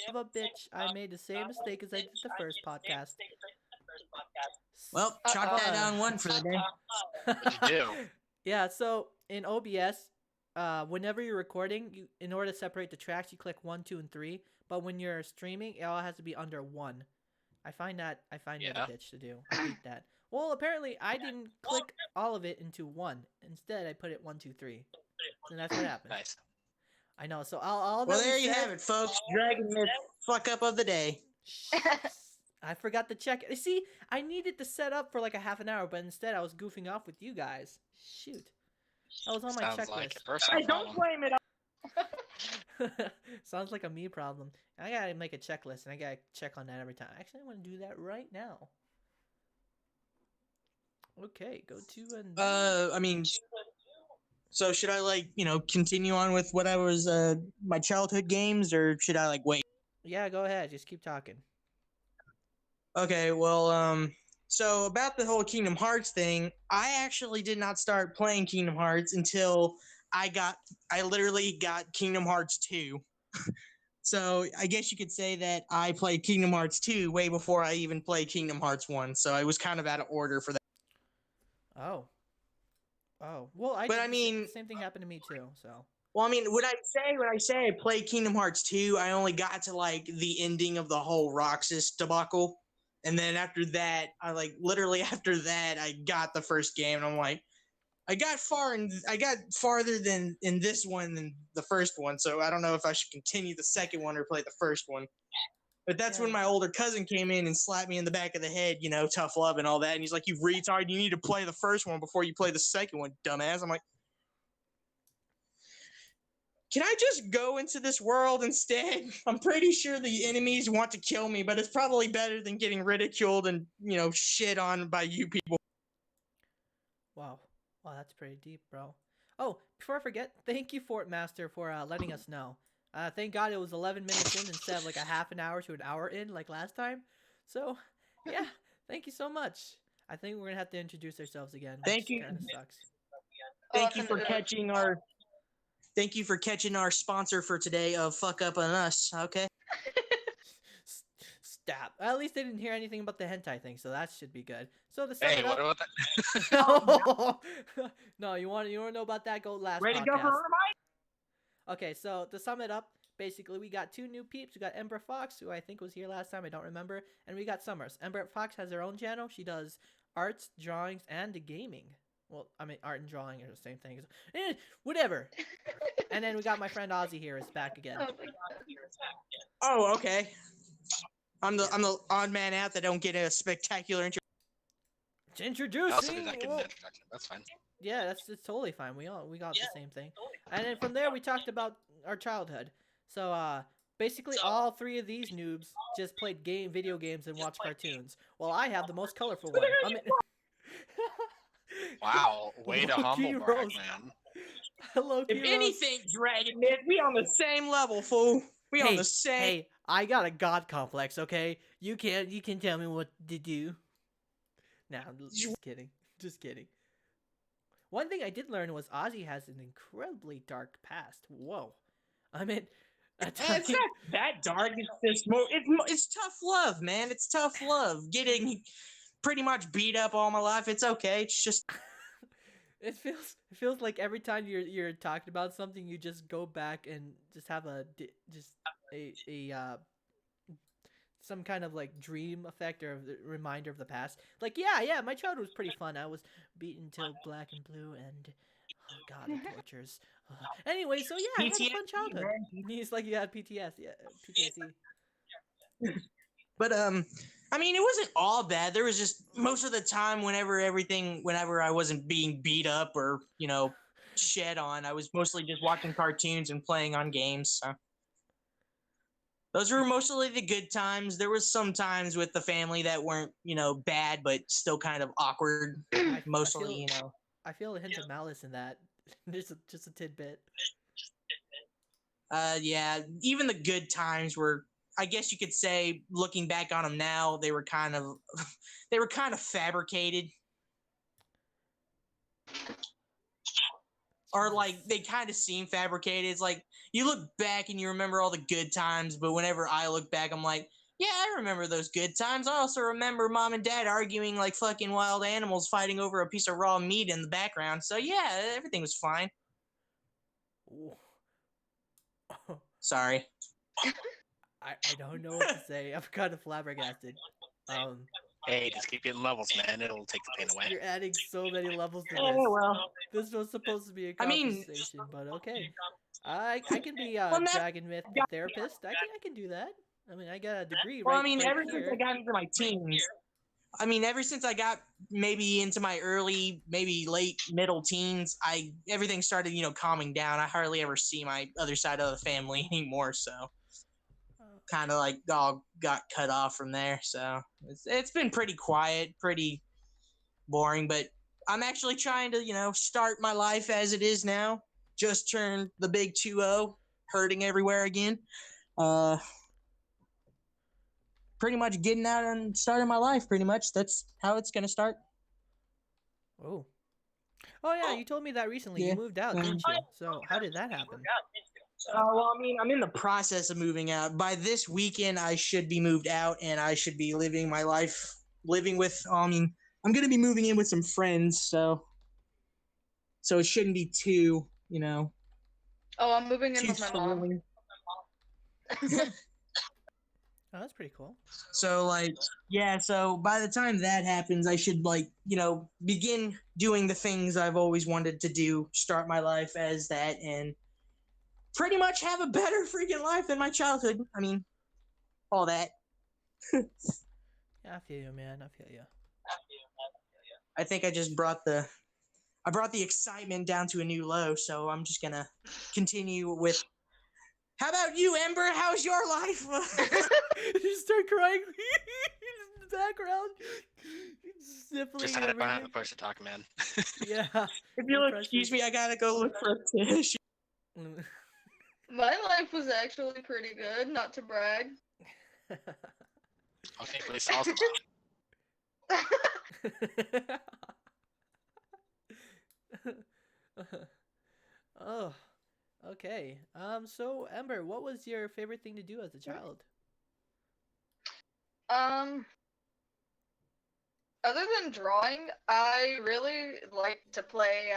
of a bitch, I made the same mistake as I did the first podcast. Well, chalk that down one for the day. What'd you do? Yeah, so in OBS, whenever you're recording, in order to separate the tracks, you click 1, 2, and 3. But when you're streaming, it all has to be under 1. I find that a bitch to do. I hate that. Well, apparently I didn't click all of it into 1. Instead, I put it 1, 2, 3. And that's what happened. Nice. I know. So all Well, there you have it, folks. Dragonmyth fuck up of the day. I forgot to check it. See, I needed to set up for like a half an hour, but instead I was goofing off with you guys. Shoot. That was on my Sounds checklist. like a personal Don't problem. blame it. Sounds like a me problem. I gotta make a checklist, and I gotta check on that every time. Actually, I want to do that right now. Okay, go to and. I mean, so should I continue on with what I was my childhood games, or should I wait? Yeah, go ahead. Just keep talking. Okay, well, so about the whole Kingdom Hearts thing, I actually did not start playing Kingdom Hearts until I literally got Kingdom Hearts 2. So I guess you could say that I played Kingdom Hearts 2 way before I even played Kingdom Hearts 1. So I was kind of out of order for that. Oh. Well, the same thing happened to me too. So. Well, I mean, when I say I played Kingdom Hearts 2, I only got to the ending of the whole Roxas debacle. And then after that, literally after that, I got the first game, and I'm like, I got farther than in this one than the first one, so I don't know if I should continue the second one or play the first one. But that's when my older cousin came in and slapped me in the back of the head, tough love and all that, and he's like, you retard, you need to play the first one before you play the second one, dumbass. I'm like, can I just go into this world instead? I'm pretty sure the enemies want to kill me, but it's probably better than getting ridiculed and, shit on by you people. Wow, that's pretty deep, bro. Oh, before I forget, thank you, Fort Master, for letting us know. Thank God it was 11 minutes in instead of a half an hour to an hour in like last time. So, yeah, thank you so much. I think we're going to have to introduce ourselves again. Thank you. Kind of sucks. Thank you for catching our... Thank you for catching our sponsor for today of Fuck Up on Us, okay? Stop. At least they didn't hear anything about the hentai thing, so that should be good. So what about that? No, you want to know about that? Go last Ready podcast. to go for a Okay, so to sum it up, basically we got 2 new peeps. We got Ember Fox, who I think was here last time, I don't remember, and we got Summers. Ember Fox has her own channel. She does arts, drawings, and gaming. Well, I mean, art and drawing are the same thing. Whatever. And then we got my friend Ozzy here is back again. Oh, okay. I'm the odd man out that don't get a spectacular Introducing. Also, that good introduction. That's fine. Yeah, it's totally fine. We got the same thing. And then from there we talked about our childhood. So basically all 3 of these noobs just played video games and watched cartoons. Well, I have the most colorful one. I mean, wow, way to humble brag, man. If anything, Dragonmyth, we on the same level, fool. We on the same. Hey, I got a god complex, okay? You can tell me what to do. Nah, just kidding. Just kidding. One thing I did learn was Ozzy has an incredibly dark past. Whoa. I mean, it's not that dark. It's tough love, man. It's tough love. Getting pretty much beat up all my life. It's okay. It's just. It feels like every time you're talking about something, you just go back and just have a some kind of dream effect or reminder of the past. Yeah, my childhood was pretty fun. I was beaten till black and blue, and oh god, the tortures. Anyway, so yeah, I had a fun childhood. He's like, you had PTSD. But I mean, it wasn't all bad. There was just most of the time whenever I wasn't being beat up or shed on, I was mostly just watching cartoons and playing on games. So. Those were mostly the good times. There was some times with the family that weren't bad, but still kind of awkward. Mostly, I feel a hint of malice in that. just a tidbit. Yeah, even the good times were. I guess you could say, looking back on them now, they were kind of fabricated. Or like they kind of seem fabricated. It's like you look back and you remember all the good times, but whenever I look back, I'm like, yeah, I remember those good times. I also remember mom and dad arguing like fucking wild animals fighting over a piece of raw meat in the background. So yeah, everything was fine. Sorry. I don't know what to say. I'm kind of flabbergasted. Hey, just keep getting levels, man. It'll take the pain away. You're adding so many levels to this. Oh, well. This was supposed to be a conversation, but okay. I can be a Dragonmyth therapist. I can do that. I mean, I got a degree. Well, right, I mean, right ever here. since I got into my teens, ever since I got maybe into my early, maybe late middle teens, everything started, calming down. I hardly ever see my other side of the family anymore, so kind of like all got cut off from there. So it's been pretty quiet, pretty boring, but I'm actually trying to, start my life as it is now. Just turned the big 2-0, hurting everywhere again. Pretty much getting out and starting my life, pretty much. That's how it's going to start. Oh yeah, you told me that recently. Yeah. You moved out, didn't you? So how did that happen? Well, I'm in the process of moving out. By this weekend, I should be moved out, and I should be living my life, with, I'm going to be moving in with some friends, so it shouldn't be too, Oh, I'm moving in with my mom. Oh, that's pretty cool. So, so by the time that happens, I should, begin doing the things I've always wanted to do, start my life as that, and pretty much have a better freaking life than my childhood. I mean, all that. Yeah, I feel you, man. I feel you. I think I just brought the excitement down to a new low, so I'm just gonna continue with. How about you, Ember? How's your life? You start crying in the background. Sniffling. Just had it behind the person talking, man. Yeah. If you'll excuse me, I gotta go look for a tissue. My life was actually pretty good, not to brag. Okay, please, awesome. Oh, okay. So Ember, what was your favorite thing to do as a child? Other than drawing, I really liked to play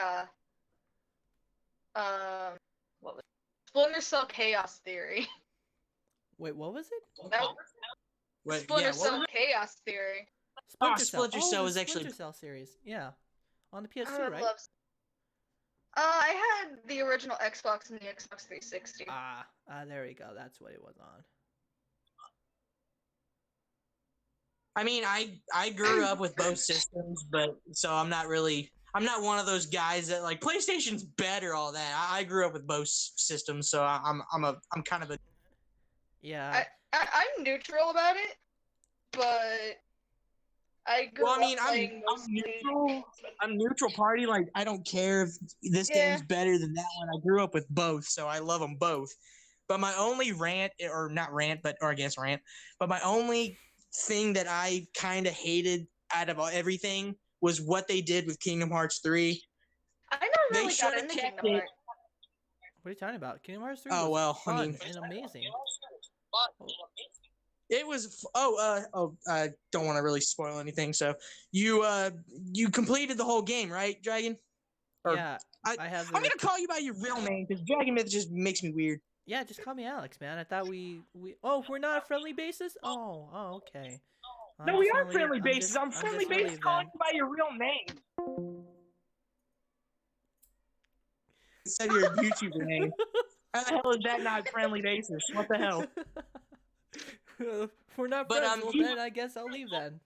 what was it? Splinter Cell Chaos Theory. Wait, what was it? Splinter Cell Chaos Theory. Splinter Cell was actually Splinter Cell series. Yeah, on the PS2, right? I had the original Xbox and the Xbox 360. There we go. That's what it was on. I mean, I grew up with both systems, but so I'm not one of those guys that like PlayStation's better, all that. I grew up with both systems, so I'm kind of a yeah. I'm neutral about it, but I grew up playing I'm neutral party. Like I don't care if this game's better than that one. I grew up with both, so I love them both. But my only rant, or not rant, but my only thing that I kind of hated out of everything was what they did with Kingdom Hearts 3. I never really got into Kingdom Hearts. What are you talking about? Kingdom Hearts 3 was fun and amazing. It was I don't want to really spoil anything. So you completed the whole game, right, Dragon? Yeah, I have. I'm gonna call you by your real name because Dragonmyth just makes me weird. Yeah, just call me Alex, man. I thought we. Oh, we're not a friendly basis. Oh, okay. No, we are friendly basis. I'm friendly basis calling you by your real name. Instead of your YouTuber name. How the hell is that not friendly basis? What the hell? If we're not friends, then I guess I'll leave then.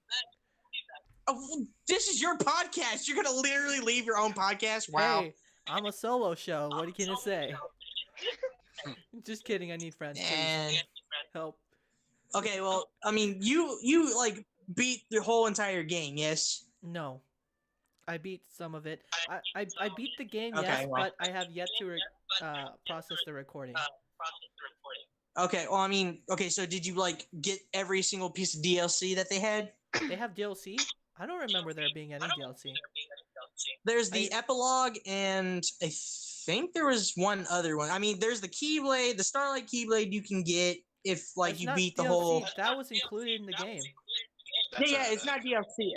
Oh, this is your podcast. You're gonna literally leave your own podcast? Wow. Hey, I'm a solo show. What are you gonna say? Just kidding. I need friends. Please. Help. Okay, well, I mean, you like beat the whole entire game, yes? No, I beat some of it. I beat the game, yes, but I have yet to process the recording. Okay, well, I mean, so did you like get every single piece of DLC that they had? They have DLC? I don't remember there being any DLC. There's the epilogue, and I think there was one other one. I mean, there's the Keyblade, the Starlight Keyblade you can get if It's you not beat the DLC. whole. That was included in the game. Yeah, it's not DLC.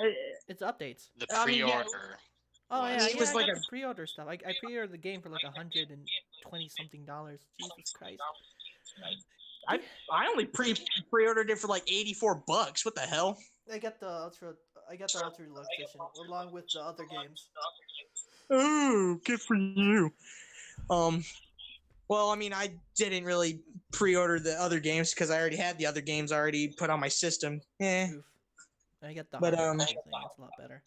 It's updates. The I mean, pre-order. Oh yeah, it yeah. was I like got a- the pre-order stuff. I pre-ordered the game for like $120 something. Jesus Christ. I only pre-ordered it for like $84. What the hell? I got the ultra deluxe edition along with the other games. Ooh, good for you. Well, I mean, I didn't really pre-order the other games because I already had the other games already put on my system. Oof. I got the But, hard copy thing. It's a lot better.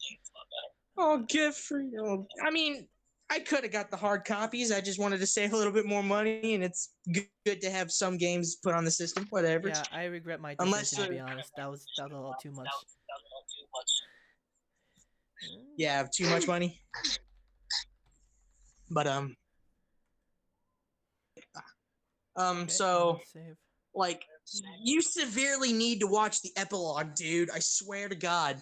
Oh, good for you. I mean, I could have got the hard copies. I just wanted to save a little bit more money, and it's good to have some games put on the system. Whatever. Yeah, I regret my decision, to be honest. That was a little too much. Yeah, too much money. But Okay, so save. like, you severely need to watch the epilogue, dude. I swear to God.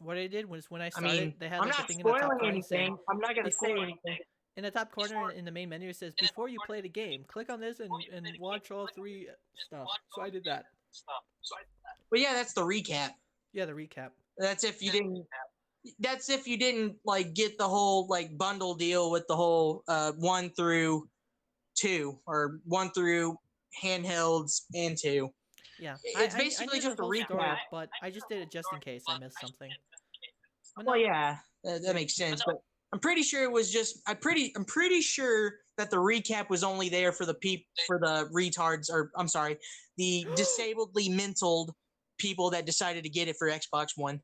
What I did was when I I started, mean, they had I'm like a not thing in the top spoiling corner saying, anything. I'm not gonna say before- anything. in the top corner in the main menu, it says, before you play the game, click on this and watch all 3 stuff. So I did that. But yeah, that's the recap. Yeah, the recap. That's if you didn't. That's if you didn't like get the whole like bundle deal with the whole 1 through 2 or 1 through handhelds and 2. Yeah. It's I basically did just the a whole story, recap. but I just did it just in case I missed something. But Well, no, yeah, that makes sense. But I'm pretty sure it was just. I'm pretty sure that the recap was only there for the retards, or I'm sorry, the disabledly mentaled people that decided to get it for Xbox One.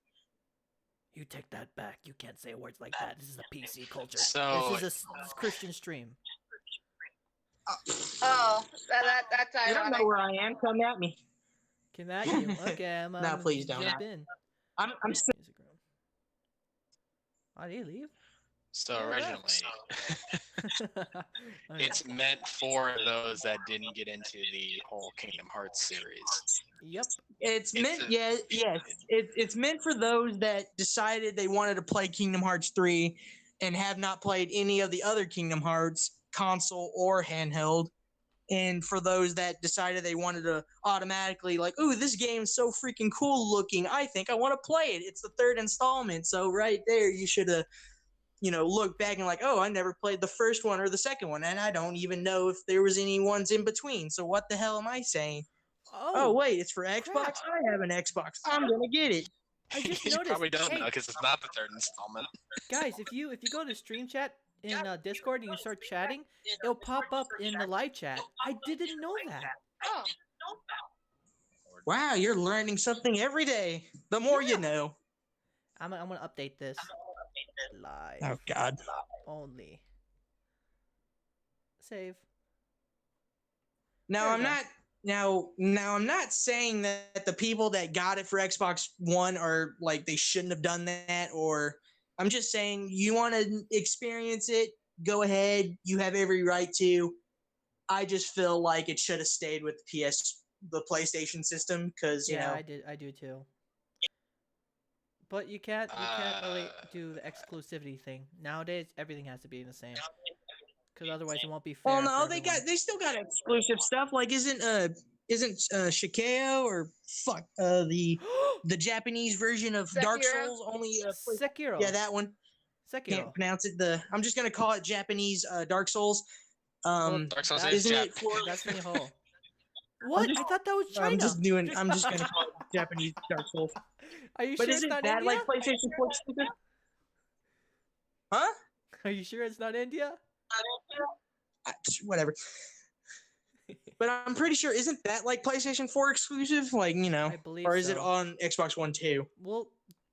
you take that back. You can't say words like that. This is a PC culture. So- This is a Christian stream. Oh, that's You don't ironic. know where I am. Come at me. Come at you. Okay, I'm No, please don't. jump in. I'm still. Music room. Oh, did he leave? So Yeah, originally, Oh, yeah. it's meant for those that didn't get into the whole Kingdom Hearts series. Yep. It's meant. a- Yes. It's meant for those that decided they wanted to play Kingdom Hearts 3 and have not played any of the other Kingdom Hearts, console or handheld. And for those that decided they wanted to automatically, like, ooh, this game's so freaking cool looking, I think I want to play it. It's the 3rd installment. So right there, you should have, looked back and like, oh, I never played the first one or the second one. And I don't even know if there was any ones in between. So what the hell am I saying? Oh wait, it's for Xbox? crap. I have an Xbox. I'm going to get it. I just you noticed. probably don't know Hey, because it's not the 3rd installment. guys, if you go to stream chat in Discord and you start chatting, it'll pop up in the live chat. I didn't know that. Oh, Wow, you're learning something every day. The more Yeah. you know. I'm gonna update this live Oh, God. only. Save. Now There I'm we go. not now I'm not saying that the people that got it for Xbox One are like they shouldn't have done that, or I'm just saying you want to experience it, go ahead. You have every right to. I just feel like it should have stayed with the PlayStation system because Yeah, I do too. But you can't really do the exclusivity thing nowadays. Everything has to be the same, because otherwise it won't be fair. Well, no, for they everyone. they still got exclusive stuff. Like isn't Shikeo or the Japanese version of Dark Sekiro? Souls only Sekiro. yeah, that one. Sekiro. Can't pronounce it. I'm just gonna call it Japanese Dark Souls. Well, Dark Souls that- is isn't it Japanese. for? That's Mihole. What? just- I thought that was China. I'm just gonna call it Japanese Dark Souls. Are you But sure it's isn't not that India? like PlayStation 4 exclusive? Huh? Are you sure it's not India? Whatever. But I'm pretty sure isn't that like PlayStation 4 exclusive? Like I believe or is it so. on Xbox One too? Well,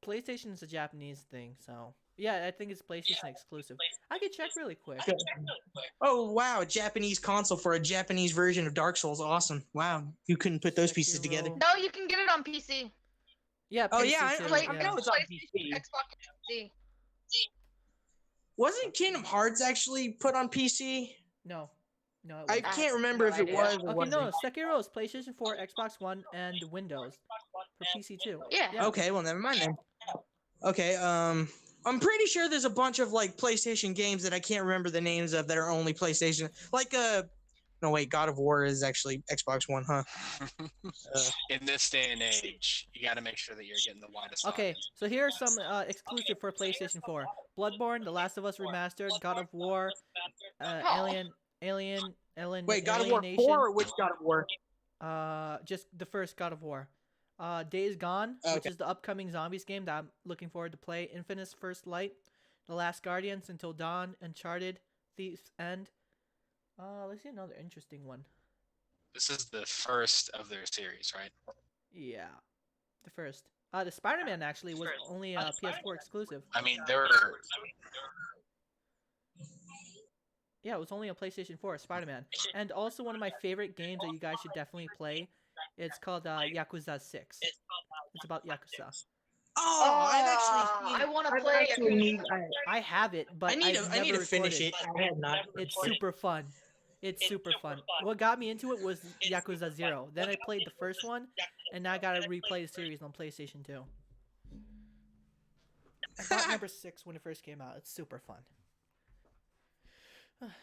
PlayStation is a Japanese thing, so yeah, I think it's PlayStation exclusive. I could check really quick. Oh wow, a Japanese console for a Japanese version of Dark Souls. Awesome. Wow, you couldn't put those pieces together. Sekiro. no, you can get it on PC. Yeah. Oh, yeah, I- PlayStation, Play, I know it's on PC. Xbox PC. Wasn't Kingdom Hearts actually put on PC? No, it I wasn't. can't remember no if it idea. was or Okay, wasn't. no, Sekiro is PlayStation 4, Xbox One, and Windows for PC too. Yeah. Okay, well never mind then. Okay, I'm pretty sure there's a bunch of like PlayStation games that I can't remember the names of that are only PlayStation. Like no wait, God of War is actually Xbox One, huh? In this day and age, you got to make sure that you're getting the widest. Okay, audience. so here are some exclusive for PlayStation 4: Bloodborne, The Last of Us Remastered, God of War, Alien. Wait, God of War 4 or which God of War? Just the first God of War. Days Gone, which is the upcoming zombies game that I'm looking forward to play. Infamous First Light, The Last Guardians, Until Dawn, Uncharted, Thief's End. Let's see another interesting one. This is the first of their series, right? Yeah, the first. The Spider-Man actually was only a PS4 exclusive. I mean, there. Yeah, it was only on PlayStation 4, Spider-Man. And also one of my favorite games that you guys should definitely play. It's called Yakuza 6. It's about Yakuza. Oh, I want to play Yakuza. I have it, but I need to finish it. I have not. It's super fun. It's super fun. What got me into it was Yakuza 0. Then I played the first one, and now I gotta replay the series on PlayStation 2. I bought number 6 when it first came out. It's super fun.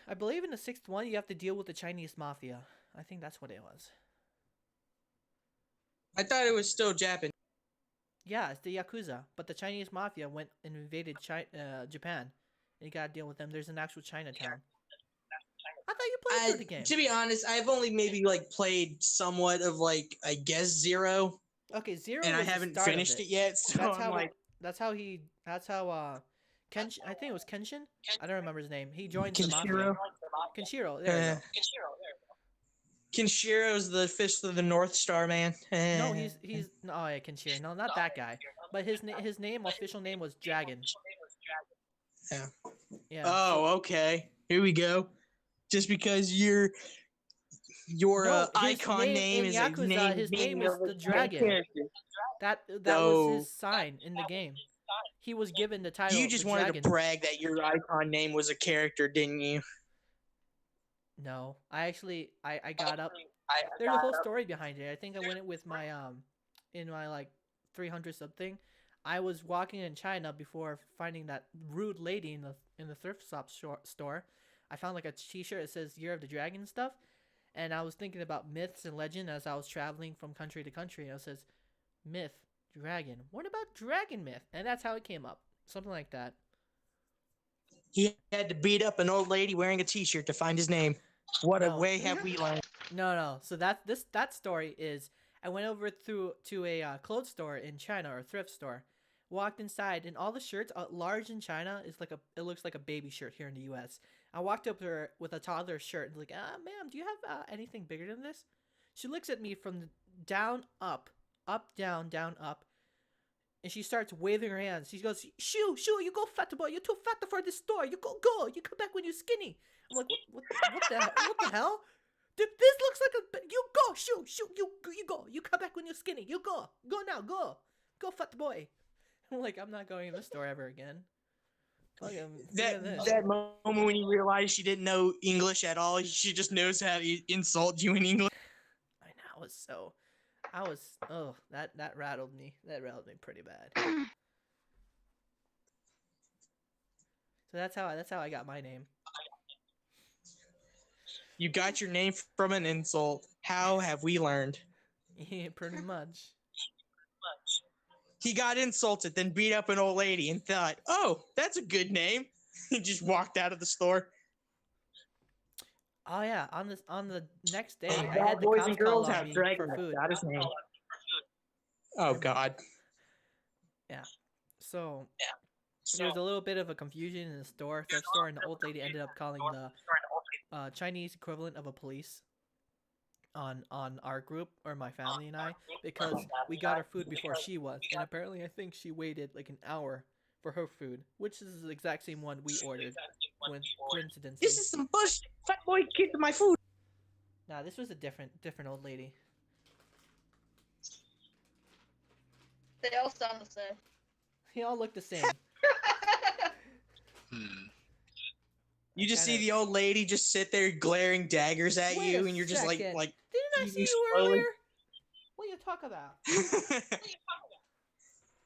I believe in the 6th one, you have to deal with the Chinese mafia. I think that's what it was. I thought it was still Japan. Yeah, it's the Yakuza, but the Chinese mafia went and invaded Japan, and you gotta deal with them. There's an actual Chinatown. I thought you played through the game. To be honest, I've only maybe like played somewhat of like I guess 0. Okay, 0. And I haven't finished it yet. So that's I'm how. like, Kenshin, I think it was Kenshin. I don't remember his name. He joined the mafia. Kenshiro. There you go. Kenshiro's the Fist of the North Star man. No, he's oh yeah, Kenshiro. No, not that guy. But his official name was Dragon. Yeah. Yeah. Oh, okay. Here we go. Just because your icon name is Yakuza, a name. His name is the Dragon. Character. That was his sign in the game. He was given the title. You just the wanted Dragon. to brag that your icon name was a character, didn't you? No, I got up. There's a whole story behind it. I think I went it with my in my like 300 something. I was walking in China before finding that rude lady in the thrift store. I found like a T-shirt that says "Year of the Dragon" and stuff, and I was thinking about myths and legend as I was traveling from country to country. And it says, "Myth, dragon. What about Dragonmyth?" And that's how it came up. Something like that. He had to beat up an old lady wearing a T-shirt to find his name. What a way have we learned? No. So that story is I went over to a clothes store in China or a thrift store, walked inside, and all the shirts large in China is it looks like a baby shirt here in the U.S. I walked up to her with a toddler shirt and like, ma'am, do you have anything bigger than this? She looks at me from down up, down up, and she starts waving her hands. She goes, shoo, you go fat boy, you're too fat for this store. You go, you come back when you're skinny. I'm like, what the hell? This looks like you go, shoo, you go, you come back when you're skinny. You go now, go fat boy. I'm like, I'm not going in the store ever again. That moment when you realized she didn't know English at all, she just knows how to insult you in English. I know, that rattled me. That rattled me pretty bad. So that's how I got my name. You got your name from an insult. How have we learned? Yeah, pretty much. He got insulted, then beat up an old lady and thought, oh, that's a good name. He just walked out of the store. Oh yeah, on the next day, I had the boys cops and girls call on have me Dragon for food. Got his name. Oh God. Yeah. So there was a little bit of a confusion in the thrift store, and the old lady ended up calling the Chinese equivalent of a police on our group, or my family and I, because we got our food before she was, and apparently I think she waited like an hour for her food, which is the exact same one we ordered. Coincidentally. This is some bush. Fat boy kicked my food. Nah, this was a different old lady. They all sound the same. They all look the same. You just see the old lady just sit there glaring daggers at you, and you're just like. Didn't I see you earlier? What are you talking about?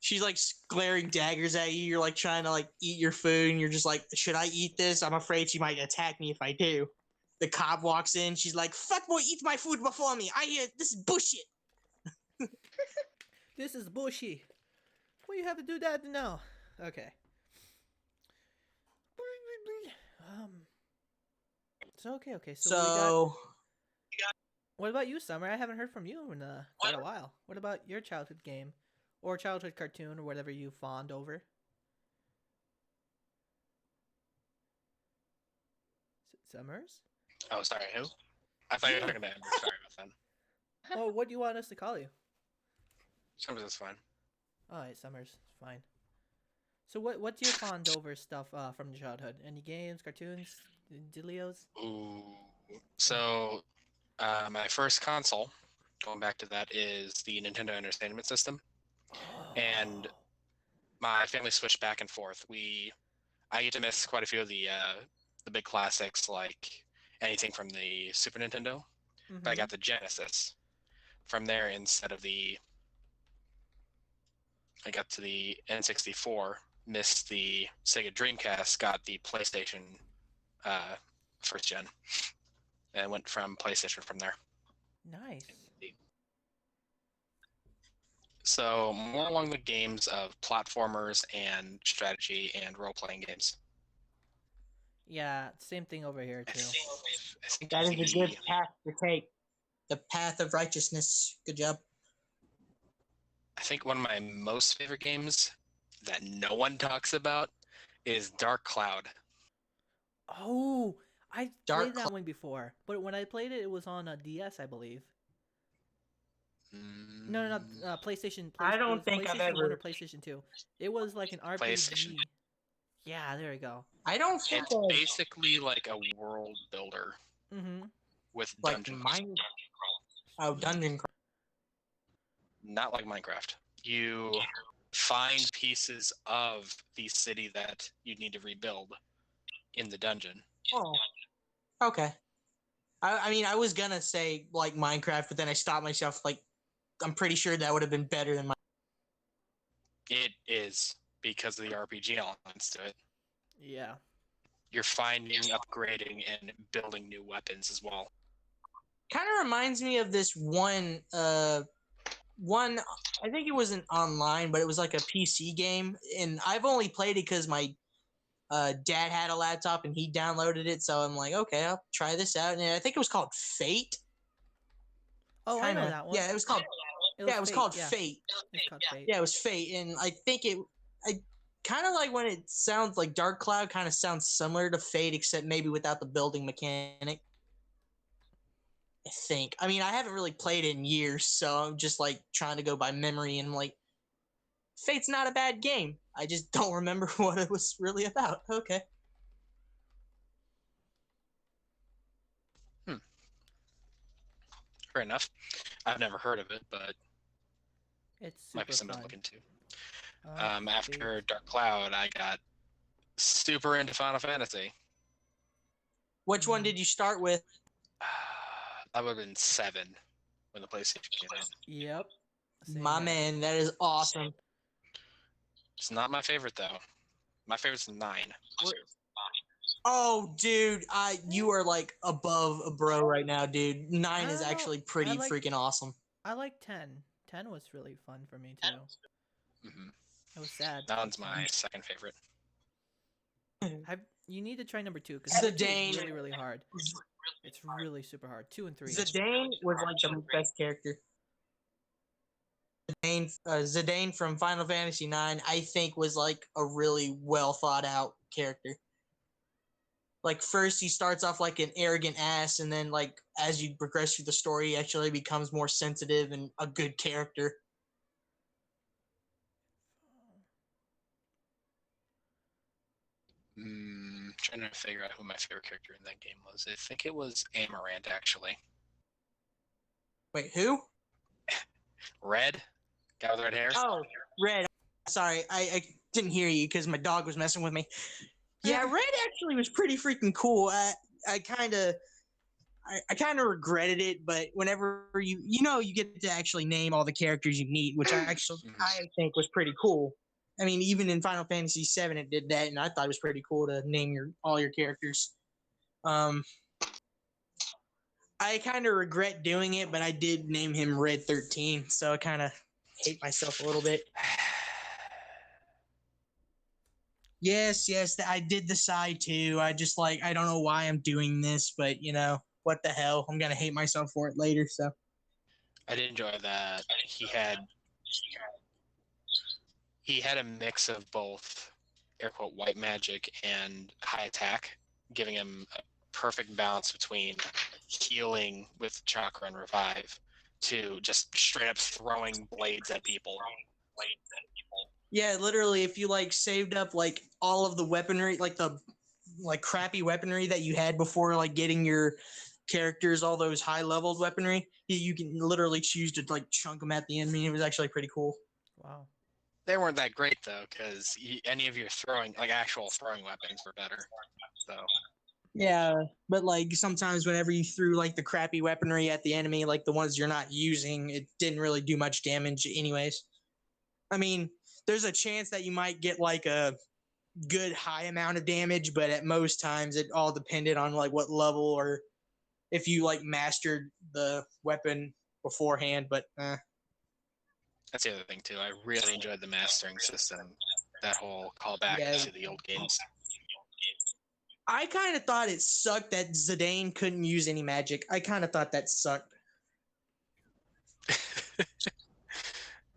she's like glaring daggers at you. You're like trying to like eat your food, and you're just like, should I eat this? I'm afraid she might attack me if I do. The cop walks in. She's like, "Fat boy, eat my food before me. I hear this is bullshit." This is bushy. Why you have to do that now? Okay. So okay. So we got. What about you, Summer? I haven't heard from you in quite a while. What about your childhood game, or childhood cartoon, or whatever you fawned over? Summers? Oh, sorry, who? I thought you were talking to Amber. Sorry about that. Oh, what do you want us to call you? Summers is fine. Alright, Summers. Fine. So what's your fond over stuff from your childhood? Any games, cartoons, diddlios? Ooh. So, my first console, going back to that, is the Nintendo Entertainment System. And my family switched back and forth. I get to miss quite a few of the big classics, like anything from the Super Nintendo. But I got the Genesis. From there, instead of I got to the N64, missed the Sega Dreamcast, got the PlayStation first gen, and went from PlayStation from there. Nice. So more along the games of platformers and strategy and role-playing games. Yeah, same thing over here too. I think that is a good path to take. The path of righteousness. Good job. I think one of my most favorite games that no one talks about is Dark Cloud. Oh, I played that one before, but when I played it, it was on a DS, I believe. No, PlayStation. I don't think PlayStation I've ever. 1 or PlayStation 2. It was like an RPG. PlayStation. Yeah, there we go. I don't think it's basically like a world builder with like dungeons. Dungeon Crawl. Not like Minecraft. You find pieces of the city that you need to rebuild in the dungeon. Oh, okay. I mean, I was gonna say like Minecraft, but then I stopped myself. Like, I'm pretty sure that would have been better than It is because of the RPG elements to it. Yeah. You're finding, upgrading, and building new weapons as well. Kind of reminds me of this one. I think it wasn't online, but it was like a PC game, and I've only played it because my dad had a laptop and he downloaded it. So I'm like, okay, I'll try this out. And I think it was called Fate. Oh, I know that one. Yeah, it was called. It was called Fate. It's called Fate. Yeah, it was Fate, and I think I kind of like when it sounds like Dark Cloud. Kind of sounds similar to Fate, except maybe without the building mechanic. I think. I mean, I haven't really played it in years, so I'm just like trying to go by memory, and I'm like, Fate's not a bad game. I just don't remember what it was really about. Okay. Fair enough. I've never heard of it, but it's might be something fun. to look into. After Dark Cloud, I got super into Final Fantasy. Which one did you start with? That would have been 7 when the PlayStation came out. Yep. My man, that is awesome. It's not my favorite though. My favorite's 9. Oh, dude, you are like above a bro right now, dude. 9 is actually pretty freaking awesome. I like 10. 10 was really fun for me too. It was sad. That one's my second favorite. You need to try number 2 because Zidane is really hard. It's really super hard. 2 and 3. Zidane was like the best character. Zidane from Final Fantasy IX, I think, was like a really well thought out character. Like first he starts off like an arrogant ass, and then like as you progress through the story, he actually becomes more sensitive and a good character. Trying to figure out who my favorite character in that game was. I think it was Amarant, actually. Wait, who? Red? Guy with red hair? Oh, Red. Sorry, I didn't hear you because my dog was messing with me. Yeah, Red actually was pretty freaking cool. I kind of I kind of regretted it, but whenever you get to actually name all the characters you meet, which I think was pretty cool. I mean, even in Final Fantasy VII, it did that, and I thought it was pretty cool to name all your characters. I kind of regret doing it, but I did name him Red 13, so I kind of hate myself a little bit. Yes, I did the side too. I just I don't know why I'm doing this, but what the hell? I'm gonna hate myself for it later. So I did enjoy that. He had a mix of both air quote white magic and high attack, giving him a perfect balance between healing with chakra and revive to just straight up throwing blades at people. Yeah, literally, if you saved up all of the weaponry, the crappy weaponry that you had before getting your characters all those high leveled weaponry, you can literally choose to chunk them at the enemy. It was actually pretty cool. Wow. They weren't that great though, because any of your actual throwing weapons were better. So. Yeah, but sometimes whenever you threw the crappy weaponry at the enemy, the ones you're not using, it didn't really do much damage anyways. I mean, there's a chance that you might get a good high amount of damage, but at most times it all depended on what level or if you mastered the weapon beforehand. But that's the other thing too. I really enjoyed the mastering system. That whole callback to the old games. I kind of thought it sucked that Zidane couldn't use any magic. I kind of thought that sucked.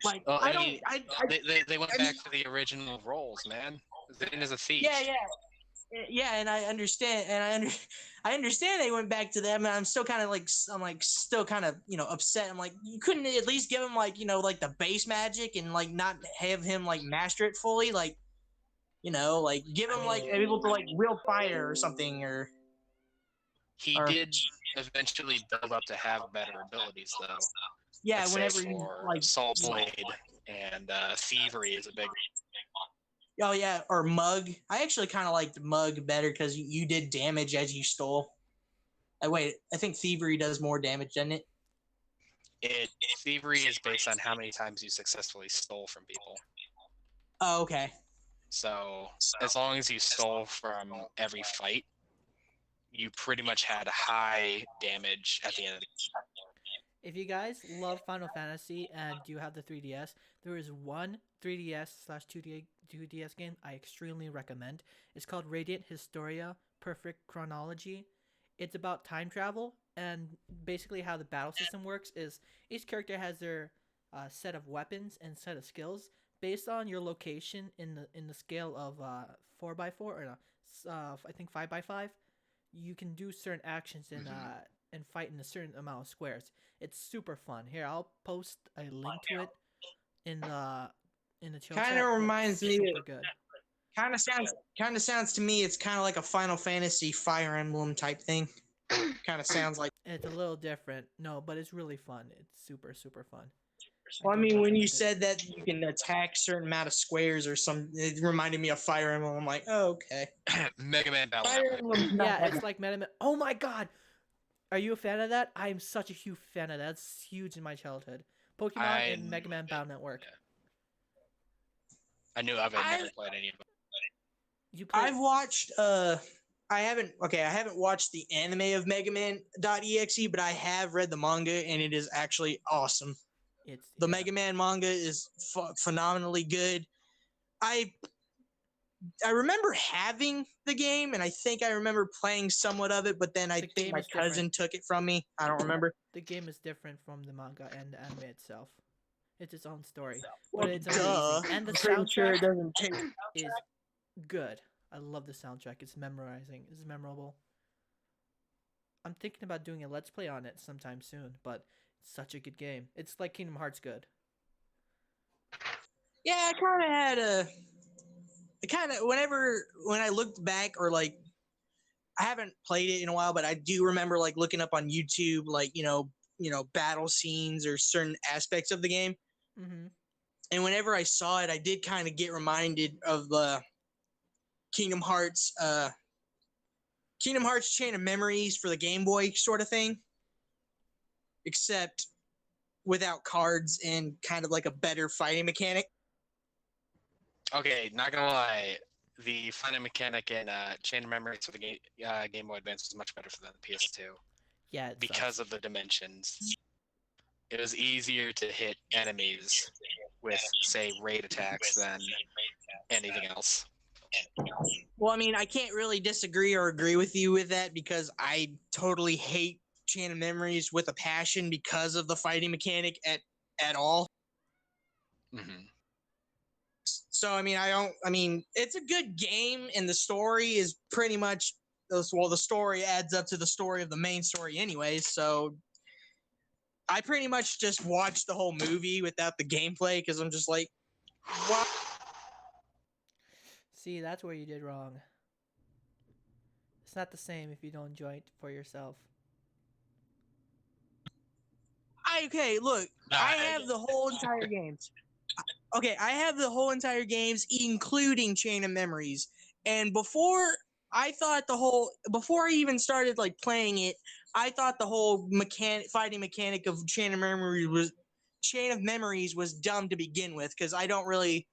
They went back to the original roles, man. Zidane is a thief. Yeah, and I understand, and I understand they went back to them, and I'm still kind of upset. I'm you couldn't at least give him the base magic and not have him master it fully, give him able to wield fire or something, or he did eventually build up to have better abilities though. Yeah, whenever Soul Blade and Thievery is a big. Oh yeah, or Mug. I actually kind of liked Mug better because you did damage as you stole. I think Thievery does more damage, doesn't it? Thievery is based on how many times you successfully stole from people. Oh, okay. So as long as you stole from every fight, you pretty much had high damage at the end of the game. If you guys love Final Fantasy and you have the 3DS, there is one 3DS/2DS game I extremely recommend. It's called Radiant Historia Perfect Chronology. It's about time travel, and basically how the battle system works is each character has their set of weapons and set of skills based on your location in the scale of 4x4 or I think 5x5. You can do certain actions and fight in a certain amount of squares. It's super fun. Here, I'll post a link to it in the chat. Kind of reminds me. Kind of sounds to me. It's kind of like a Final Fantasy Fire Emblem type thing. Kind of sounds like. It's a little different, no, but it's really fun. It's super fun. Well, I mean, when you said that you can attack a certain amount of squares or some, it reminded me of Fire Emblem. I'm oh, okay. Mega Man Battle. Yeah, it's like Mega Man. Oh my god! Are you a fan of that? I am such a huge fan of that. That's huge in my childhood. Pokemon and Mega Man Battle Network. Yeah. I knew I've never played any of them. I've watched. I haven't watched the anime of Mega Man.exe, but I have read the manga, and it is actually awesome. The Mega Man manga is phenomenally good. I remember having the game, and I think I remember playing somewhat of it, but then I think my cousin took it from me. I don't remember. The game is different from the manga and the anime itself. It's its own story. Well, but it's amazing. And the soundtrack is good. I love the soundtrack. It's memorizing. It's memorable. I'm thinking about doing a Let's Play on it sometime soon, but it's such a good game. It's like Kingdom Hearts good. Yeah, I kind of when I looked back, or I haven't played it in a while, but I do remember looking up on YouTube, battle scenes or certain aspects of the game. Mm-hmm. And whenever I saw it, I did kind of get reminded of the Kingdom Hearts Kingdom Hearts Chain of Memories for the Game Boy sort of thing, except without cards and kind of like a better fighting mechanic. Okay, not gonna lie, the fighting mechanic in Chain of Memories for the Game Boy Advance was much better than the PS2 Yeah, because of the dimensions. It was easier to hit enemies with, say, raid attacks than anything else. Well, I mean, I can't really disagree or agree with you with that because I totally hate Chain of Memories with a passion because of the fighting mechanic at all. Mm-hmm. So, I mean, it's a good game, and the story is pretty much, well, the story adds up to the story of the main story anyways, so I pretty much just watched the whole movie without the gameplay because I'm just like, what? See, that's where you did wrong. It's not the same if you don't enjoy it for yourself. Okay, look, I have the whole entire games. Okay, I have the whole entire games, including Chain of Memories. And before I even started like playing it, I thought the whole fighting mechanic of Chain of Memories was dumb to begin with because I don't really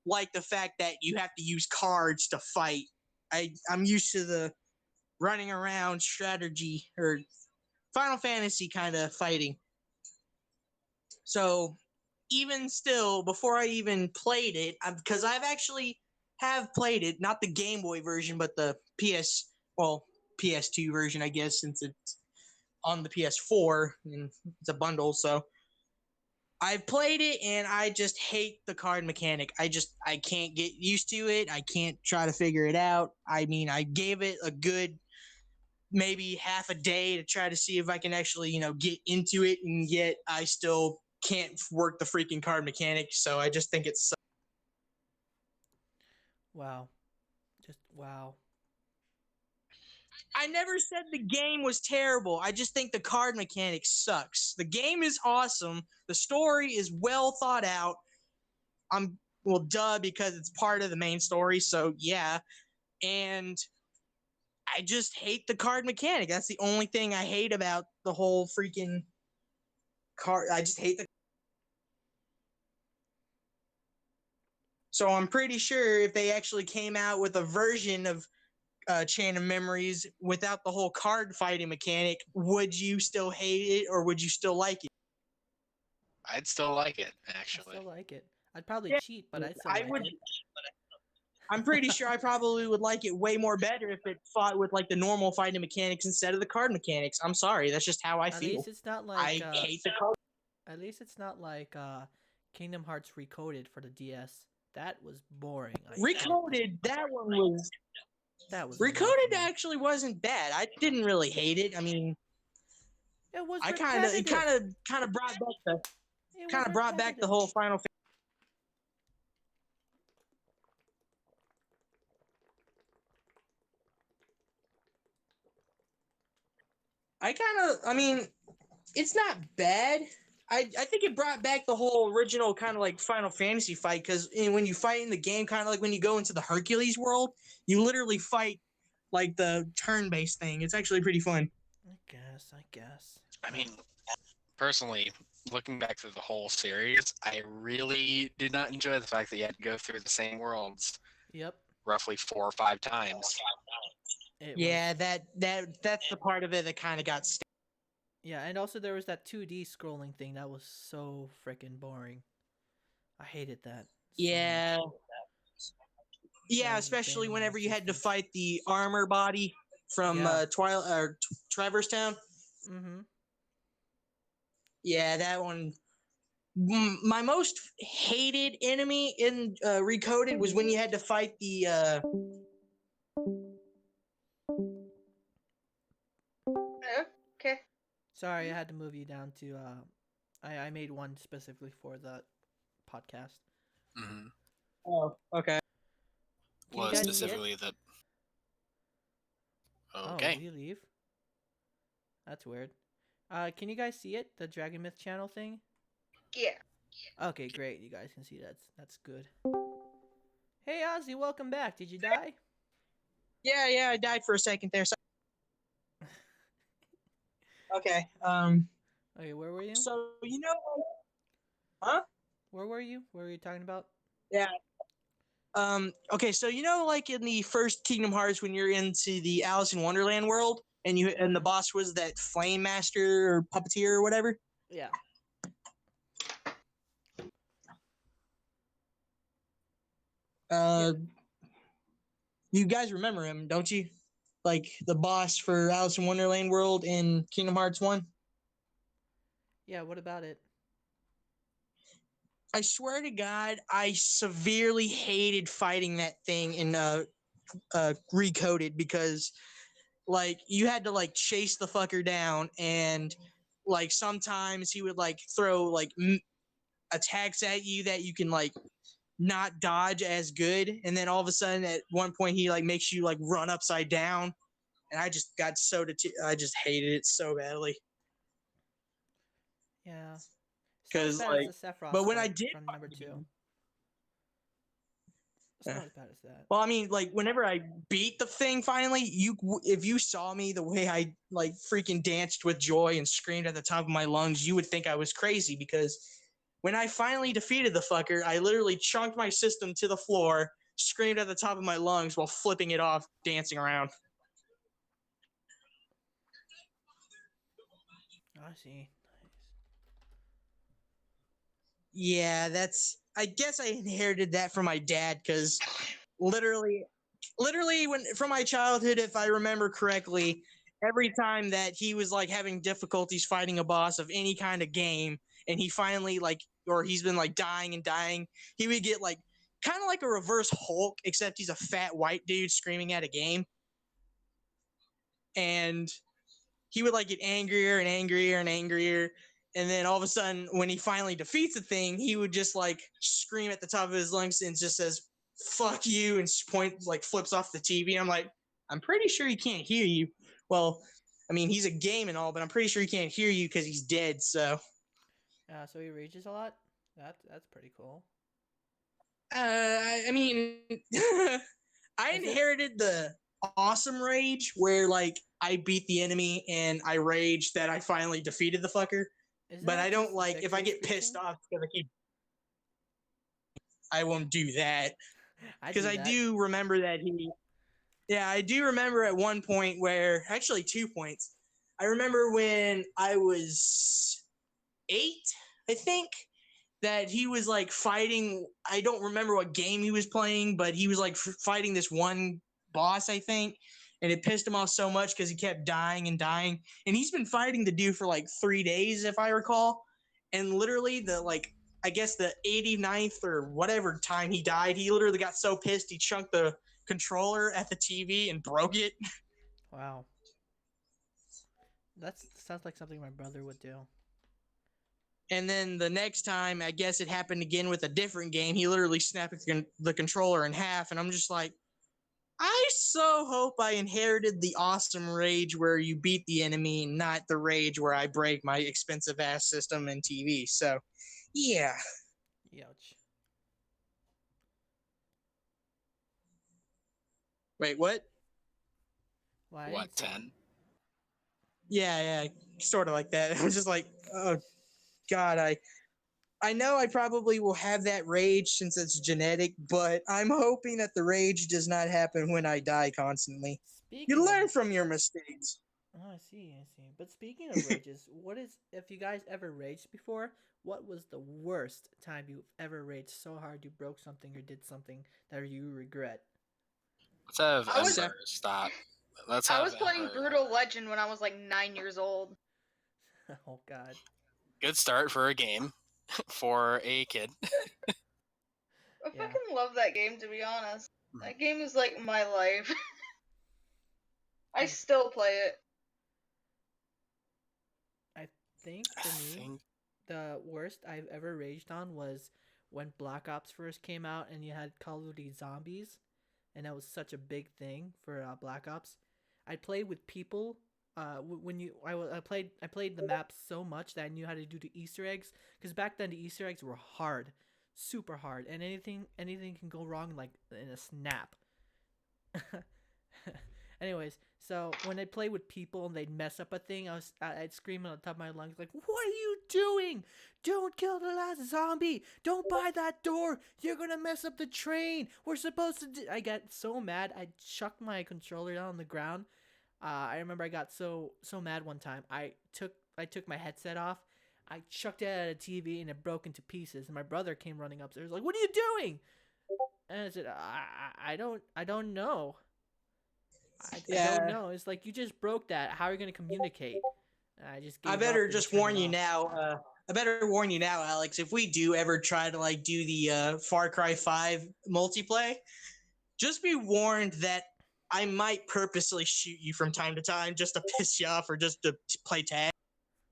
like the fact that you have to use cards to fight. I'm used to the running around strategy or Final Fantasy kind of fighting. So even still, before I even played it, because I've actually have played it, not the Game Boy version, but the PS2 version, I guess, since it's on the PS4 and it's a bundle. So I've played it and I just hate the card mechanic. I can't get used to it. I can't try to figure it out. I mean, I gave it a good maybe half a day to try to see if I can actually, get into it, and yet I still can't work the freaking card mechanic. So I just think it's Wow. Just wow. I never said the game was terrible. I just think the card mechanic sucks. The game is awesome. The story is well thought out. Duh, because it's part of the main story, so yeah. And I just hate the card mechanic. That's the only thing I hate about the whole freaking card. I just hate the. So I'm pretty sure if they actually came out with a version of Chain of Memories without the whole card fighting mechanic, would you still hate it or would you still like it? I'd still like it, actually. I still like it. I'd probably cheat, but I'd still like it. I'm pretty sure I probably would like it way more better if it fought with like the normal fighting mechanics instead of the card mechanics. I'm sorry, that's just how I feel. At least it's not like I hate the card. At least it's not like Kingdom Hearts Recoded for the DS. That was boring. Recoded, that was Recoded actually wasn't bad. I didn't really hate it. I mean, it was. It kind of brought back the whole Final Fantasy. It's not bad. I think it brought back the whole original kind of like Final Fantasy fight, because when you fight in the game, kind of like when you go into the Hercules world, you literally fight like the turn-based thing. It's actually pretty fun. I guess. I mean, personally, looking back through the whole series, I really did not enjoy the fact that you had to go through the same worlds. Yep. Roughly 4 or 5 times. That's the part of it that kind of got. Yeah, and also there was that 2D scrolling thing that was so freaking boring. I hated that. Yeah. Yeah, especially whenever you had to fight the armor body from Traverse Town. Mm-hmm. Yeah, that one. My most hated enemy in Recoded was when you had to fight the. Okay. Sorry, I had to move you down to. I made one specifically for the podcast. Mm-hmm. Oh, okay. Well, specifically the. Okay. Oh, did you leave? That's weird. Can you guys see it? The Dragonmyth channel thing? Yeah. Okay, great. You guys can see that's good. Hey, Ozzy, welcome back. Did you die? Yeah, I died for a second there. So Okay. Okay, where were you? So huh? Where were you? What were you talking about? Yeah. Okay, so like in the first Kingdom Hearts when you're into the Alice in Wonderland world and the boss was that flame master or puppeteer or whatever? Yeah. Uh you guys remember him, don't you? Like the boss for Alice in Wonderland world in Kingdom Hearts 1? Yeah, what about it? I swear to God, I severely hated fighting that thing in Recoded because like you had to like chase the fucker down and like sometimes he would like throw like attacks at you that you can like not dodge as good, and then all of a sudden at one point he like makes you like run upside down, and I just got I just hated it so badly Yeah. It's not as because bad as like the Sephiroth but when I fight did from fight number the 2. game, It's not as bad as that. well, I mean, like whenever I beat the thing finally, if you saw me the way I like freaking danced with joy and screamed at the top of my lungs, you would think I was crazy because when I finally defeated the fucker, I literally chunked my system to the floor, screamed at the top of my lungs while flipping it off, dancing around. I see. Nice. Yeah, I guess I inherited that from my dad because literally when from my childhood, if I remember correctly, every time that he was like having difficulties fighting a boss of any kind of game, and he finally like or he's been like dying and dying, he would get like kind of like a reverse Hulk, except he's a fat white dude screaming at a game, and he would like get angrier and angrier and angrier. And then all of a sudden, when he finally defeats the thing, he would just like scream at the top of his lungs and just says, "Fuck you," and like flips off the TV. I'm like, I'm pretty sure he can't hear you. Well, I mean, he's a game and all, but I'm pretty sure he can't hear you because he's dead. So, So he rages a lot? That's pretty cool. I mean, I Is it inherited the awesome rage where like I beat the enemy and I rage that I finally defeated the fucker. isn't But I that don't just like if I victory get pissed screeching? off because I won't do that I because do I that. do remember that I do remember at one point where actually 2 points. I remember when I was 8, I think, that he was like fighting. I don't remember what game he was playing, but he was like fighting this one boss, I think, and it pissed him off so much because he kept dying and dying. And he's been fighting the dude for like 3 days, if I recall. And literally, I guess the 89th or whatever time he died, he literally got so pissed he chunked the controller at the TV and broke it. Wow. That sounds like something my brother would do. And then the next time, I guess it happened again with a different game. He literally snapped the controller in half, and I'm just like, I so hope I inherited the awesome rage where you beat the enemy, not the rage where I break my expensive ass system and TV. So, yeah. Youch. Wait, what? Well, I What, didn't say 10? Yeah, sort of like that. I'm just like, oh God, I know I probably will have that rage since it's genetic, but I'm hoping that the rage does not happen when I die constantly. You Speaking of, learn from your mistakes. oh, I see. But speaking of rages, what is if you guys ever raged before? What was the worst time you've ever raged so hard you broke something or did something that you regret? Let's have I was- Ember stop. Let's I have was playing Ember. Brutal Legend when I was like 9 years old. Oh God. Good start for a game for a kid. I Yeah. fucking love that game, to be honest. That game is like my life. I still play it. I think for me, the worst I've ever raged on was when Black Ops first came out and you had Call of Duty Zombies, and that was such a big thing for Black Ops. I played with people. I played the map so much that I knew how to do the Easter eggs, because back then the Easter eggs were hard, super hard, and anything can go wrong like in a snap. Anyways, so when I play with people and they'd mess up a thing, I'd scream on the top of my lungs like, "What are you doing? Don't kill the last zombie! Don't buy that door! You're gonna mess up the train! We're supposed to do—" I got so mad, I chucked my controller down on the ground. I remember I got so mad one time. I took my headset off. I chucked it at a TV and it broke into pieces. And my brother came running upstairs like, "What are you doing?" And I said, I don't know. I don't know. It's like, you just broke that. How are you going to communicate? And I just gave I up better and just turned warn it you off. now. I better warn you now, Alex. If we do ever try to like do the Far Cry 5 multiplayer, just be warned that I might purposely shoot you from time to time just to piss you off or just to play tag.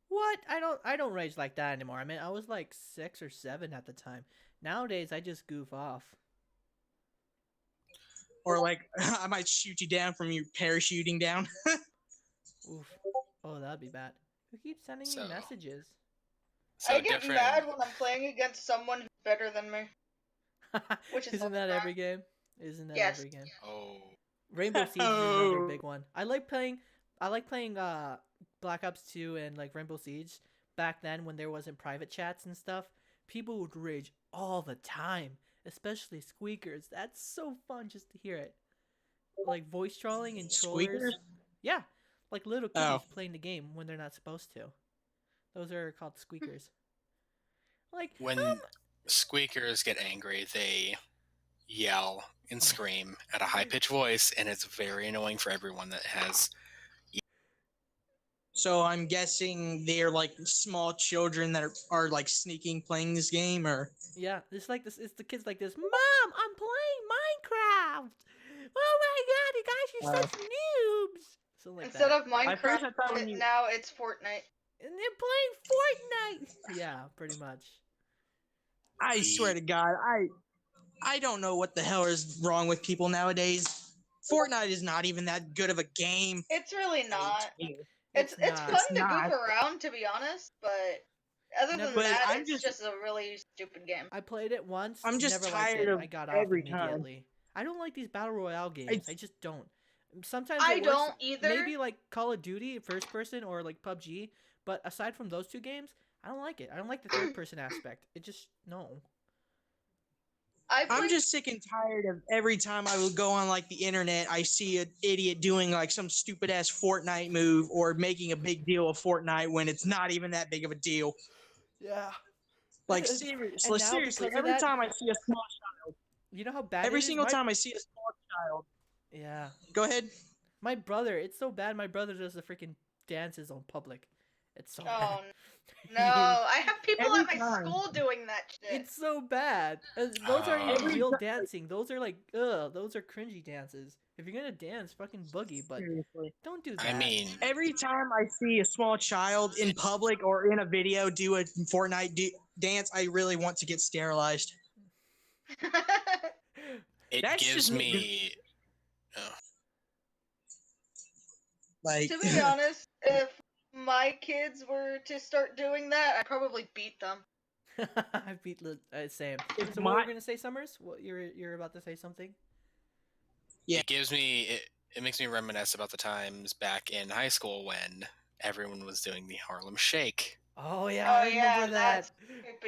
What? I don't rage like that anymore. I mean, I was like 6 or 7 at the time. Nowadays, I just goof off. Or like I might shoot you down from you parachuting down. Oof. Oh, that'd be bad. Who keeps sending me messages? I get mad when I'm playing against someone who's better than me. Which is Isn't that every game? Isn't that Yes. every game? Oh. Rainbow Siege is another big one. I like playing Black Ops 2 and like Rainbow Siege back then when there wasn't private chats and stuff. People would rage all the time, especially squeakers. That's so fun just to hear it. Like voice trolling and trollers. Squeakers? Yeah, like little kids playing the game when they're not supposed to. Those are called squeakers. Like when squeakers get angry, they yell and scream at a high-pitched voice, and it's very annoying for everyone that has. So I'm guessing they're like small children that are like sneaking playing this game, or yeah, it's like this. It's the kids like this. Mom, I'm playing Minecraft. Oh my god, you guys, you're such noobs. So like Instead that. of Minecraft, now it's Fortnite. And they're playing Fortnite. Yeah, pretty much. I swear to God, I don't know what the hell is wrong with people nowadays. Fortnite is not even that good of a game. It's really not. It's not. fun to goof around, to be honest, but other than that, it's just a really stupid game. I played it once. I'm just never tired liked it. of I got off every immediately. time. I don't like these battle royale games. I just don't. Sometimes I it works, don't either. Maybe like Call of Duty, first person, or like PUBG. But aside from those two games, I don't like it. I don't like the third person aspect. It just no. I'm just sick and tired of every time I would go on like the internet, I see an idiot doing like some stupid ass Fortnite move or making a big deal of Fortnite when it's not even that big of a deal. Yeah. Like seriously, every time I see a small child. You know how bad every it is? single time I see a small child. Yeah. Go ahead. My brother, it's so bad. My brother does the freaking dances on public. It's so bad. No, I have people at my school doing that shit. It's so bad. Those aren't even real dancing. Those are like, those are cringy dances. If you're gonna dance, fucking boogie, but don't do that. I mean, every time I see a small child in public or in a video do a Fortnite dance, I really want to get sterilized. It gives me. Like, to be honest, if my kids were to start doing that, I'd probably beat them. I beat Sam. So what were you gonna say, Summers? What you're about to say something? Yeah. It makes me reminisce about the times back in high school when everyone was doing the Harlem Shake. Oh yeah, I remember that.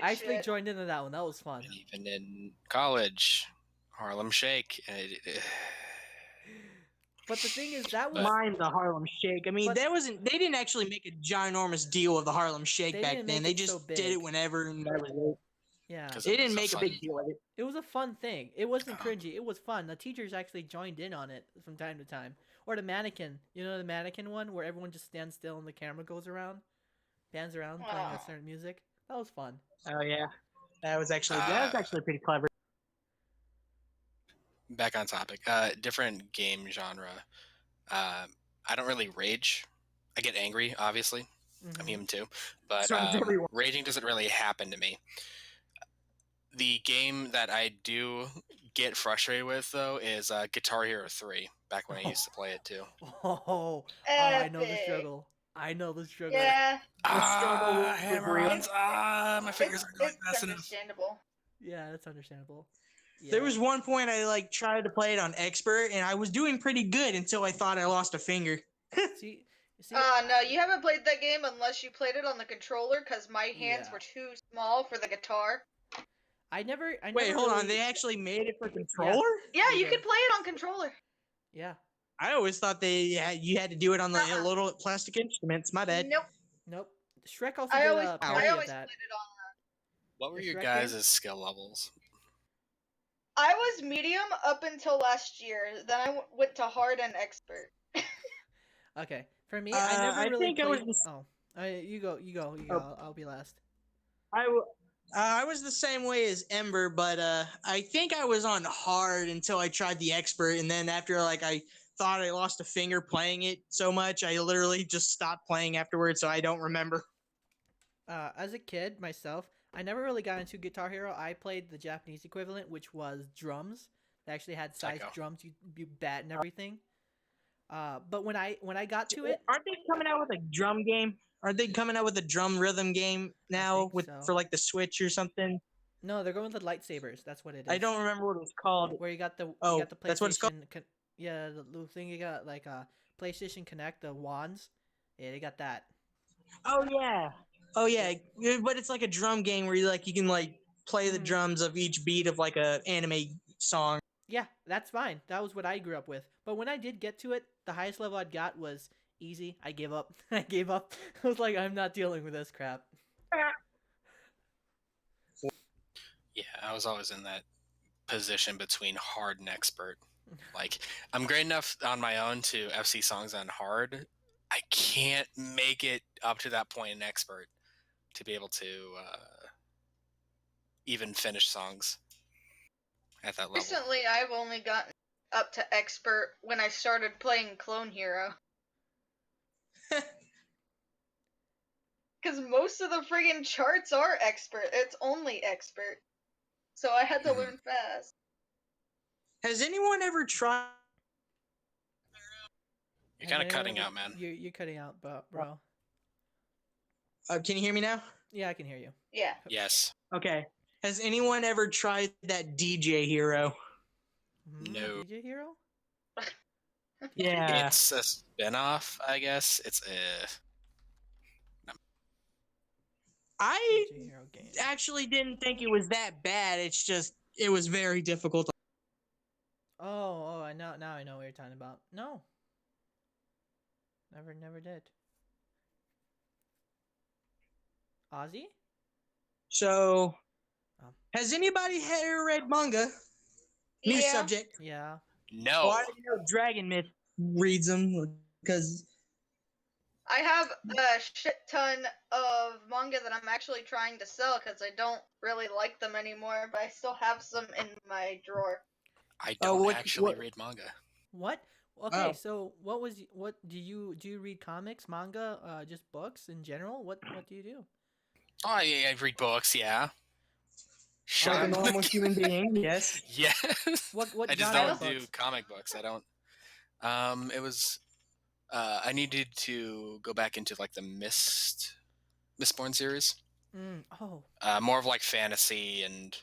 I actually shit. joined into that one. That was fun. And even in college, Harlem Shake. But the thing is, that was mind the Harlem Shake. I mean, they didn't actually make a ginormous deal of the Harlem Shake back then. They just did it whenever, and that was it. Yeah, they didn't make a big deal of it. It was a fun thing. It wasn't cringy. It was fun. The teachers actually joined in on it from time to time. Or the mannequin. You know the mannequin one where everyone just stands still and the camera goes around, pans around, playing a certain music. That was fun. Oh yeah, that was actually pretty clever. Back on topic. Different game genre. I don't really rage. I get angry, obviously. I'm human too. But raging doesn't really happen to me. The game that I do get frustrated with, though, is Guitar Hero 3, back when I used to play it, too. I know the struggle. Yeah. Hammer-ons. My fingers aren't going fast enough. Understandable. Yeah, that's understandable. There was one point I like tried to play it on expert, and I was doing pretty good until I thought I lost a finger. see, no, you haven't played that game unless you played it on the controller, because my hands were too small for the guitar. I never Wait, hold really... on. They actually made it for controller? Yeah, you could play it on controller. Yeah. I always thought you had to do it on the little plastic instruments. My bad. Nope. Shrek also did a parody of that. Played it on. What were The your Shrek guys' game? skill levels? I was medium up until last year. Then I went to hard and expert. Okay. For me, I never really think played... I was... you go. I'll be last. I was the same way as Ember, but I think I was on hard until I tried the expert, and then after like I thought I lost a finger playing it so much, I literally just stopped playing afterwards, so I don't remember. As a kid myself, I never really got into Guitar Hero. I played the Japanese equivalent, which was drums. They actually had sized drums you bat and everything. But when I got to it, aren't they coming out with a drum game? Aren't they coming out with a drum rhythm game now for like the Switch or something? No, they're going with the lightsabers. That's what it is. I don't remember what it was called. Where you got the PlayStation. That's what it's called. Yeah, the little thing you got like PlayStation Connect, the wands. Yeah, they got that. Oh yeah, but it's like a drum game where you can like play the drums of each beat of like a anime song. Yeah, that's fine. That was what I grew up with. But when I did get to it, the highest level I'd got was easy. I gave up. I was like, I'm not dealing with this crap. Yeah, I was always in that position between hard and expert. Like, I'm great enough on my own to FC songs on hard. I can't make it up to that point in expert to be able to even finish songs at that level. Recently, I've only gotten up to expert when I started playing Clone Hero. Because most of the friggin' charts are expert. It's only expert. So I had to learn fast. Has anyone ever tried... You're kind of cutting out, man. You're cutting out, bro. Can you hear me now? Yeah, I can hear you. Yeah. Yes. Okay. Has anyone ever tried that DJ Hero? No. DJ Hero? Yeah. It's a spin-off, I guess. It's I actually didn't think it was that bad. It's just, it was very difficult. Oh, now I know what you're talking about. No. Never did. Ozzy? So, has anybody ever read manga? New subject. Yeah. No. Well, I know Dragonmyth reads them because I have a shit ton of manga that I'm actually trying to sell because I don't really like them anymore, but I still have some in my drawer. I don't actually read manga. What? Okay, so what do you read comics, manga, just books in general? What do you do? Oh, yeah, I read books, yeah. Like a normal human being, yes. Yes. What I just don't do comic books. I don't. It was. I needed to go back into like the Mistborn series. More of like fantasy and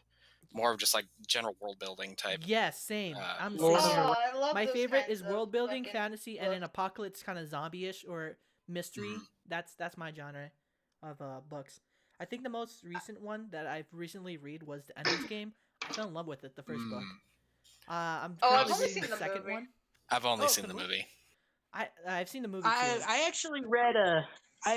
more of just like general world building type. Yes, same. I'm I love my those favorite kinds is world building, of fantasy, and an apocalypse kind of zombie-ish or mystery. That's my genre of books. I think the most recent one that I've recently read was the Ender's Game. I fell in love with it, the first book. I'm I've only seen the second one. I've only seen the movie. I've seen the movie too. I actually read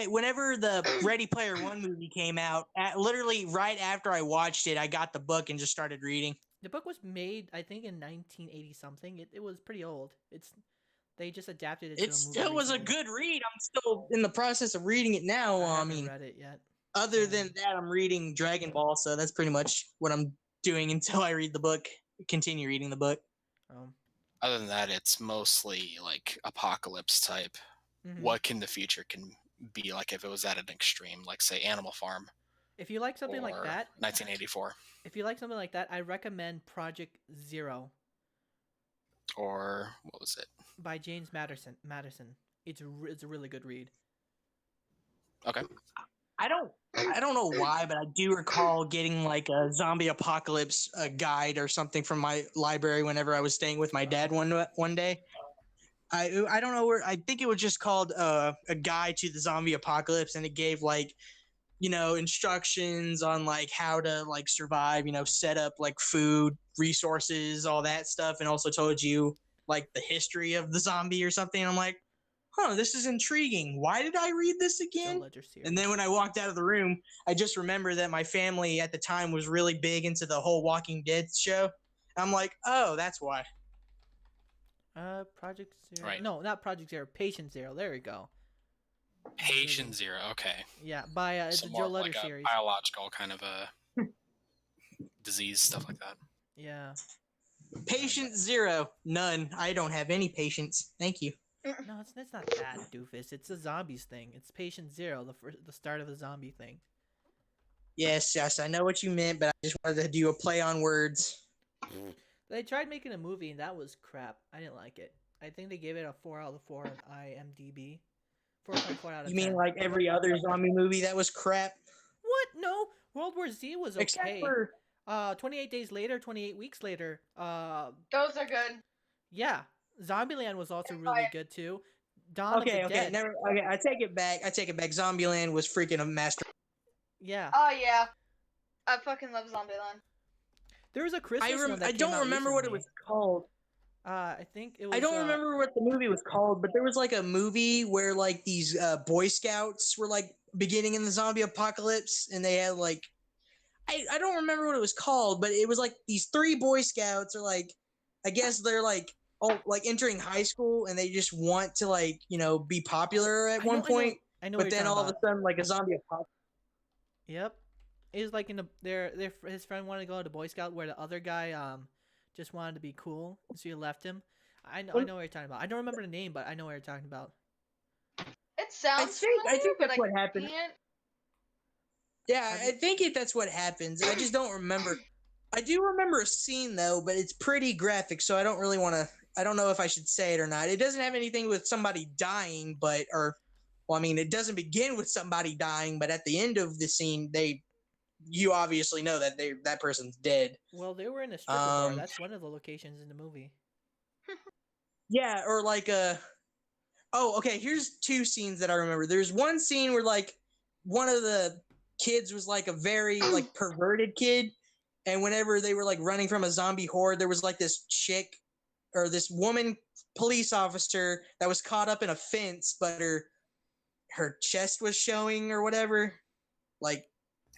whenever the Ready Player One movie came out, literally right after I watched it, I got the book and just started reading. The book was made, I think, in 1980 something. It was pretty old. They just adapted it to a movie. It still was a good read. I'm still in the process of reading it now. I haven't read it yet. Other than that, I'm reading Dragon Ball, so that's pretty much what I'm doing until I read the book. Continue reading the book. Other than that, it's mostly like apocalypse type. What can the future be like if it was at an extreme, like say Animal Farm? If you like something like that, 1984. If you like something like that, I recommend Project Zero. Or what was it? By James Madison. It's a really good read. Okay. I don't I don't know why, but I do recall getting like a zombie apocalypse guide or something from my library whenever I was staying with my dad one day. I don't know where. I think it was just called a guide to the zombie apocalypse, and it gave like instructions on like how to like survive. Set up like food, resources, all that stuff, and also told you like the history of the zombie or something. And I'm like, this is intriguing. Why did I read this again? And then when I walked out of the room, I just remember that my family at the time was really big into the whole Walking Dead show. I'm like, oh, that's why. Project Zero. Right. No, not Project Zero. Patient Zero. There we go. Patient Zero. Okay. Yeah, by it's a Joe Letter like series. A biological kind of a disease, stuff like that. Yeah. Patient Zero. None. I don't have any patience. Thank you. No, it's not that, doofus. It's a zombies thing. It's Patient Zero, the start of the zombie thing. Yes, I know what you meant, but I just wanted to do a play on words. They tried making a movie, and that was crap. I didn't like it. I think they gave it a 4 out of 4 on IMDb. 4.4 out of 10. You mean like every other zombie movie that was crap? What? No. World War Z was okay. Except for 28 days later, 28 weeks later. Those are good. Yeah. Zombieland was also really good too. Dawn of the Dead. Okay, I take it back. Zombieland was freaking a master. Yeah. Oh yeah, I fucking love Zombieland. There was a Christmas one that I don't remember what it was called. I think it was. I don't remember what the movie was called, but there was like a movie where like these Boy Scouts were like beginning in the zombie apocalypse, and they had like I don't remember what it was called, but it was like these 3 Boy Scouts are like, I guess they're like entering high school, and they just want to like be popular at one point. I know. But then all of a sudden, like a zombie apocalypse. Yep. It was like his friend wanted to go to Boy Scout, where the other guy just wanted to be cool, so he left him. I know what you're talking about. I don't remember the name, but I know what you're talking about. It sounds. I think that's what happened. Can't... Yeah, I think that's what happens. I just don't remember. I do remember a scene though, but it's pretty graphic, so I don't really want to. I don't know if I should say it or not. It doesn't have anything with somebody dying, it doesn't begin with somebody dying, but at the end of the scene, you obviously know that that person's dead. Well, they were in a stripper bar. That's one of the locations in the movie. Yeah, or like oh, okay, here's 2 scenes that I remember. There's one scene where like one of the kids was like a very like perverted kid, and whenever they were like running from a zombie horde, there was like this chick or this woman police officer that was caught up in a fence, but her chest was showing or whatever. Like,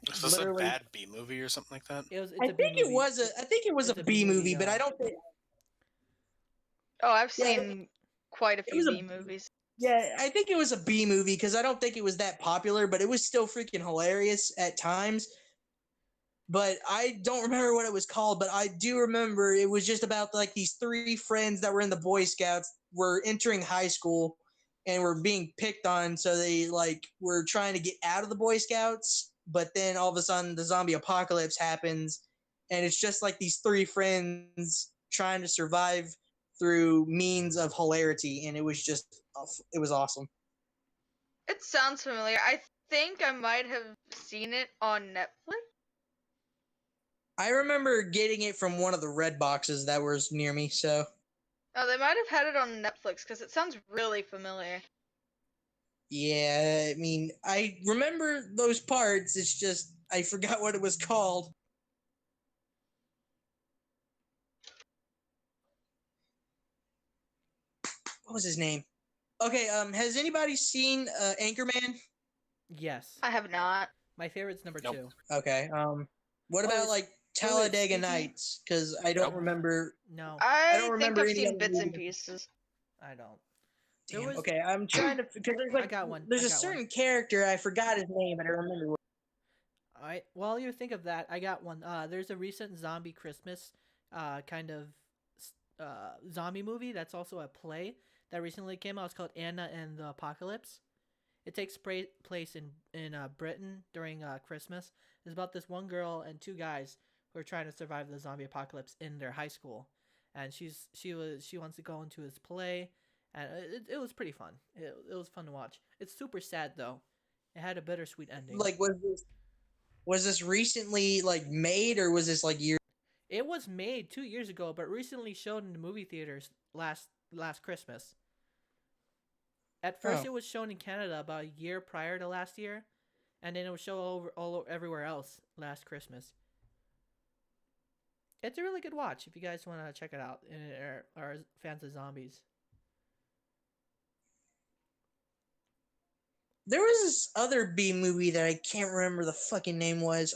is this a bad B movie or something like that? I think it was a B movie, but I don't think. Oh, I've seen quite a few B movies. Yeah, I think it was a B movie because I don't think it was that popular, but it was still freaking hilarious at times. But I don't remember what it was called, but I do remember it was just about like these 3 friends that were in the Boy Scouts were entering high school and were being picked on, so they like were trying to get out of the Boy Scouts, but then all of a sudden the zombie apocalypse happens, and it's just like these 3 friends trying to survive through means of hilarity, and it was awesome. It sounds familiar. I think I might have seen it on Netflix. I remember getting it from one of the red boxes that was near me, so. Oh, they might have had it on Netflix because it sounds really familiar. Yeah, I mean, I remember those parts. It's just I forgot what it was called. What was his name? Okay, has anybody seen Anchorman? Yes. I have not. My favorite's number 2. Okay. What about like Talladega Nights? Because I don't remember. No. I don't think remember I've any seen other bits and movies. pieces. I don't. Damn, okay, I'm trying to because there's like I got one. There's a certain character I forgot his name, but I remember. All right. While you think of that, I got one. There's a recent zombie Christmas, kind of, zombie movie that's also a play that recently came out. It's called Anna and the Apocalypse. It takes place in Britain during Christmas. It's about this one girl and 2 guys who are trying to survive the zombie apocalypse in their high school, and she wants to go into this play, and it was pretty fun. It was fun to watch. It's super sad though. It had a bittersweet ending. Like, was this recently like made, or was this like years? It was made 2 years ago, but recently shown in the movie theaters last Christmas. At first, Oh. it was shown in Canada about a year prior to last year, and then it was shown everywhere else last Christmas. It's a really good watch if you guys want to check it out and are fans of zombies. There was this other B movie that I can't remember the fucking name was.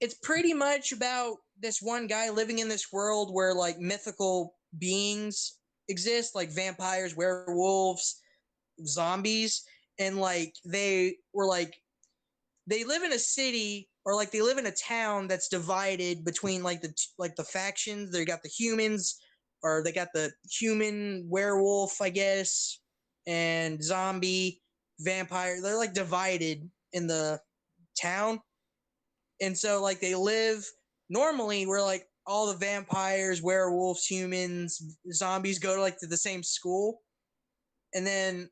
It's pretty much about this one guy living in this world where like mythical beings exist, like vampires, werewolves, zombies, and like they live in a city, or like they live in a town that's divided between like the factions. They got the humans, or they got the human werewolf, I guess, and zombie vampire. They're like divided in the town, and so like they live normally where like all the vampires, werewolves, humans, zombies go to like to the same school, and then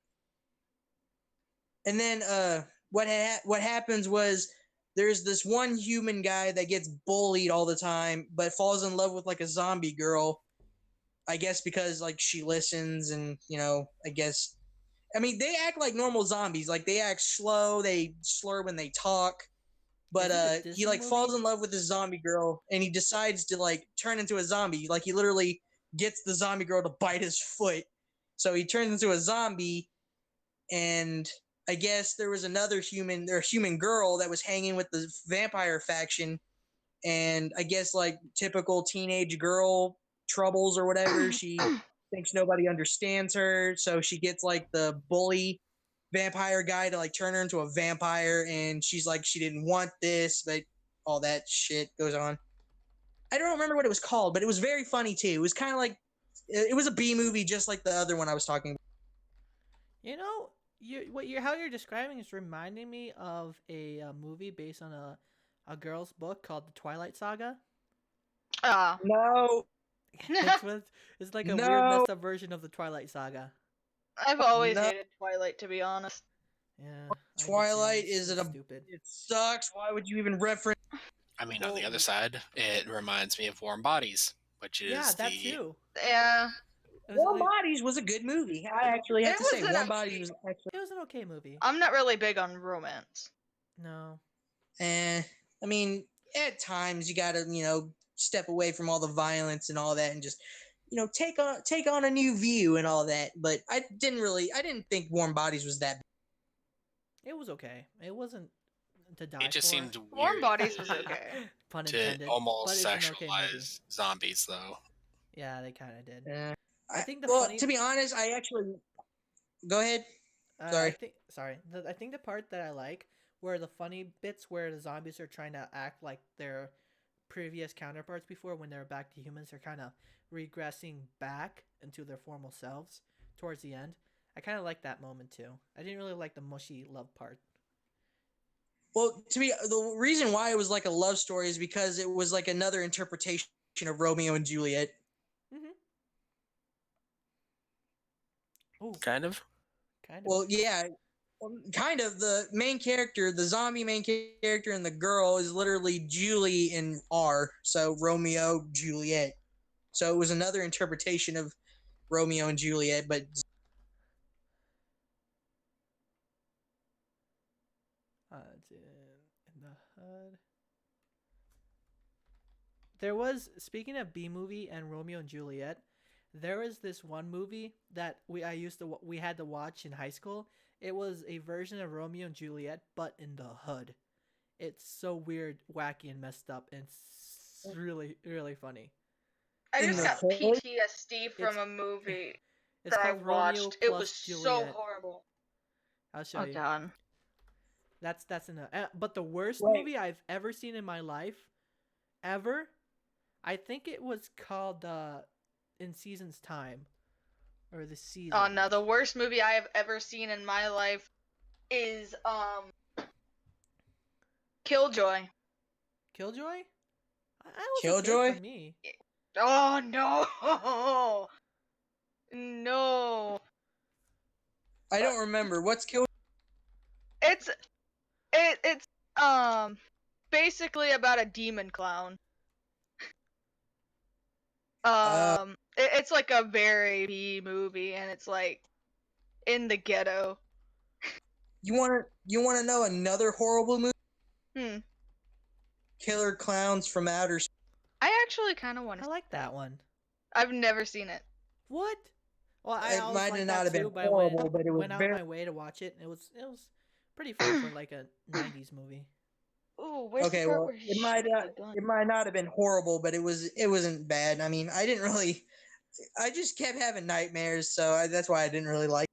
what happens was there's this one human guy that gets bullied all the time, but falls in love with like a zombie girl. I guess because like she listens, and I guess, I mean, they act like normal zombies. Like they act slow, they slur when they talk. But he like falls in love with this zombie girl, and he decides to like turn into a zombie. Like he literally gets the zombie girl to bite his foot, so he turns into a zombie. And I guess there was another human girl that was hanging with the vampire faction, and I guess like typical teenage girl troubles or whatever. She thinks nobody understands her, so she gets like the bully vampire guy to like turn her into a vampire, and she's like she didn't want this, but all that shit goes on. I don't remember what it was called, but it was very funny too. It was kind of like it was a B movie, just like the other one I was talking about. You know, how you're describing is reminding me of a movie based on a girl's book called The Twilight Saga. No. It's like a weird messed up version of the Twilight Saga. I've always hated Twilight, to be honest. Yeah. Twilight is stupid. It sucks. Why would you even reference? I mean, on the other side, it reminds me of Warm Bodies, which is that too. Yeah. Warm Bodies was a good movie. I actually have to say, Warm Bodies was actually. It was an okay movie. I'm not really big on romance. No. I mean, at times you gotta, step away from all the violence and all that, and just, take on a new view and all that. But I didn't think Warm Bodies was that. It was okay. It wasn't to die. It just for. seemed weird. Warm Bodies was okay. Pun intended. To almost but it's sexualize zombies, though. Yeah, they kind of did. I think to be honest, I actually. Go ahead. Sorry. I think the part that I like were the funny bits where the zombies are trying to act like their previous counterparts before, when they're back to humans. They're kind of regressing back into their formal selves towards the end. I kind of like that moment too. I didn't really like the mushy love part. Well, the reason why it was like a love story is because it was like another interpretation of Romeo and Juliet. Ooh. Kind of. Well, yeah, kind of. The main character, the zombie main character, and the girl is literally Julie in R. So Romeo, Juliet. So it was another interpretation of Romeo and Juliet, but. In the HUD. There was, speaking of B movie and Romeo and Juliet, there was this one movie that we had to watch in high school. It was a version of Romeo and Juliet, but in the hood. It's so weird, wacky, and messed up, and it's really, really funny. I just got PTSD from a movie that I watched. It was so horrible. I'll show you. Oh god. That's enough. But the worst movie I've ever seen in my life, ever, I think it was called In Season's Time, or The Season. Oh no, the worst movie I have ever seen in my life is Killjoy. Killjoy? Killjoy? Okay for me. Oh no! No. I don't remember. What's Killjoy? It's basically about a demon clown. It's like a very B movie, and it's like in the ghetto. You wanna know another horrible movie? Hmm. Killer Clowns from Outer Space. I actually kind of want I to. like that one. I've never seen it. What? Well, I It always might liked have that not have too, been but I horrible, but it was went out very. of my way to watch it. And it was pretty fun for like a '90s movie. Ooh, where's Okay, the part well, where he it might shoots the gun? it might not have been horrible, but it wasn't bad. I mean, I just kept having nightmares, so that's why I didn't really like.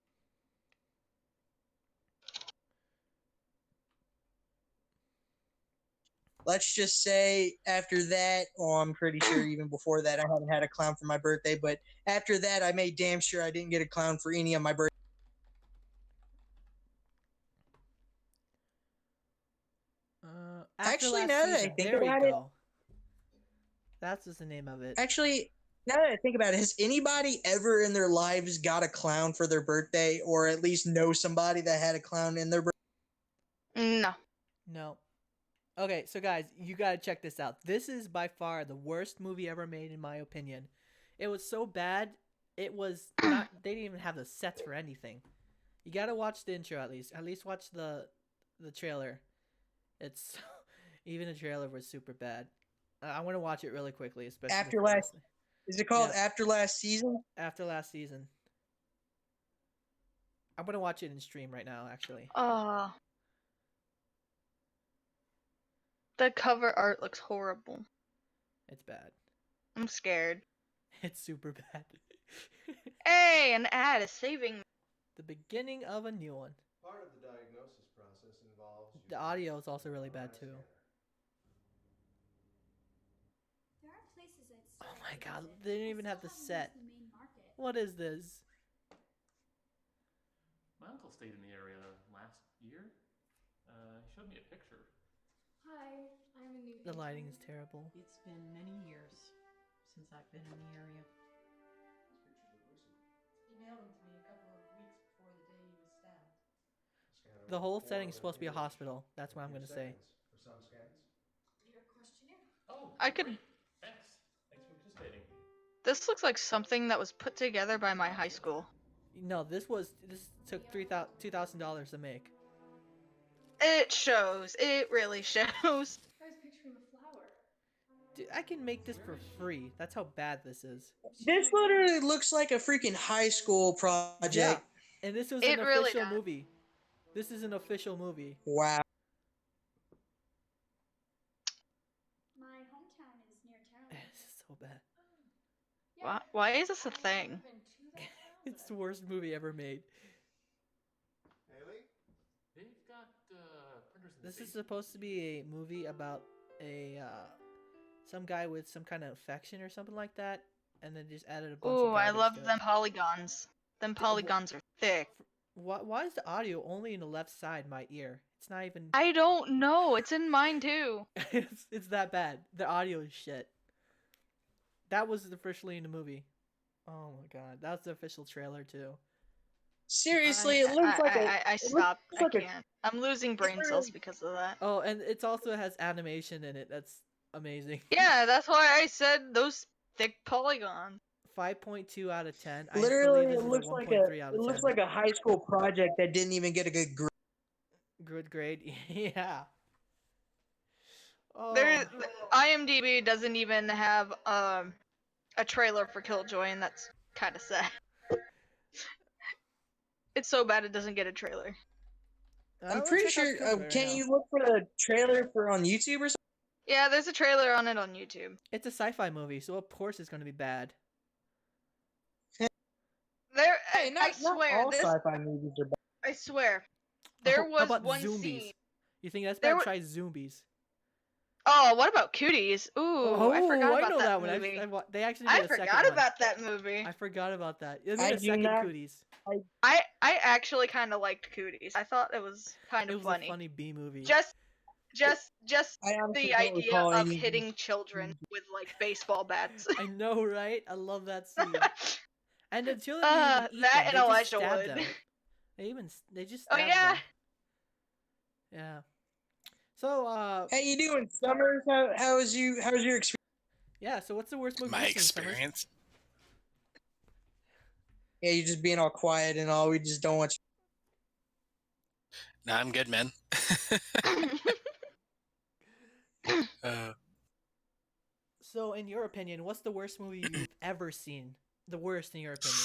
Let's just say after that, I'm pretty sure even before that, I haven't had a clown for my birthday. But after that, I made damn sure I didn't get a clown for any of my birthday. After Actually, last now that I season, think there we about it- go. That's just the name of it. Actually, now that I think about it, has anybody ever in their lives got a clown for their birthday, or at least know somebody that had a clown in their birthday? No. No. Okay, so guys, you gotta check this out. This is by far the worst movie ever made, in my opinion. It was so bad. It was not. They didn't even have the sets for anything. You gotta watch the intro at least. At least watch the trailer. It's even the trailer was super bad. I want to watch it really quickly, especially After before last- this- Is it called Yeah. After Last Season? after last season. I'm gonna watch it in stream right now, actually. The cover art looks horrible. It's bad. I'm scared. It's super bad. Hey, an ad is saving me. The beginning of a new one. Part of the diagnosis process involves The audio is also really bad too. There are places I'd Oh still my like to god, visit. they didn't I even still have the haven't set. used the main market. What is this? My uncle stayed in the area last year. He showed me a picture. Hi, I'm a new. The lighting is intern. terrible. It's been many years since I've been in the area. He mailed them to me a couple of weeks before the day he was stabbed. The whole setting is supposed to be a hospital. That's what I'm gonna say. For some scans. Your questionnaire. Oh, I could- great. Thanks. Thanks for participating. This looks like something that was put together by my high school. No, this took $2,000 to make. It shows. It really shows. I was picturing a flower. Dude, I can make this for free. That's how bad this is. This literally looks like a freaking high school project. Yeah. And this was It an really official does. movie. This is an official movie. Wow. My hometown is near town. This is so bad. Why is this a thing? It's the worst movie ever made. Haley? They've got printers in the This is basement. supposed to be a movie about a some guy with some kind of infection or something like that, and then just added a bunch of Ooh, I garbage love to it. them polygons. Them polygons are thick. Why is the audio only in the left side my ear? It's not even. I don't know. It's in mine too. it's that bad. The audio is shit. That was officially in the movie. Oh my god, that's the official trailer too. Seriously, it looks like I stopped. looks like I a- can't. I'm losing brain cells because of that. Oh, and it also has animation in it. That's amazing. Yeah, that's why I said those thick polygons. 5.2 out of 10. I Literally, believe it this looks is like 1.3 out it of looks 10. like a high school project that didn't even get a good grade. Good grade. Yeah. Oh. There, IMDb doesn't even have a trailer for Killjoy, and that's kind of sad. It's so bad it doesn't get a trailer. I'm Let's pretty check out sure. the trailer right Can't now. you look for the trailer for on YouTube or something? Yeah, there's a trailer on it on YouTube. It's a sci-fi movie, so of course it's going to be bad. There, Hey, I not swear, all this. sci-fi movies are bad. I swear, there How was about one zombies? scene. You think that's There bad? were- Try zombies. Oh, what about Cooties? Ooh, I forgot about know that one. movie. They actually made I a second forgot one. about that movie. I forgot about that. They I made a do second not- Cooties. I actually kind of liked Cooties. I thought it was kind It of was funny. a funny B movie. Just I honestly the don't idea recall of any- hitting children with like baseball bats. I know, right? I love that scene. And the children didn't even eat that them. and They just Elijah stabbed Wood. them. They just Oh stabbed yeah. them. Yeah. So How you doing, Summers? How's your experience? yeah. So what's the worst movie My you've seen, Summers? experience. Yeah, you just being all quiet and all. We just don't want Nah, I'm good, man. uh, So, in your opinion, what's the worst movie you've ever seen? The worst, in your opinion?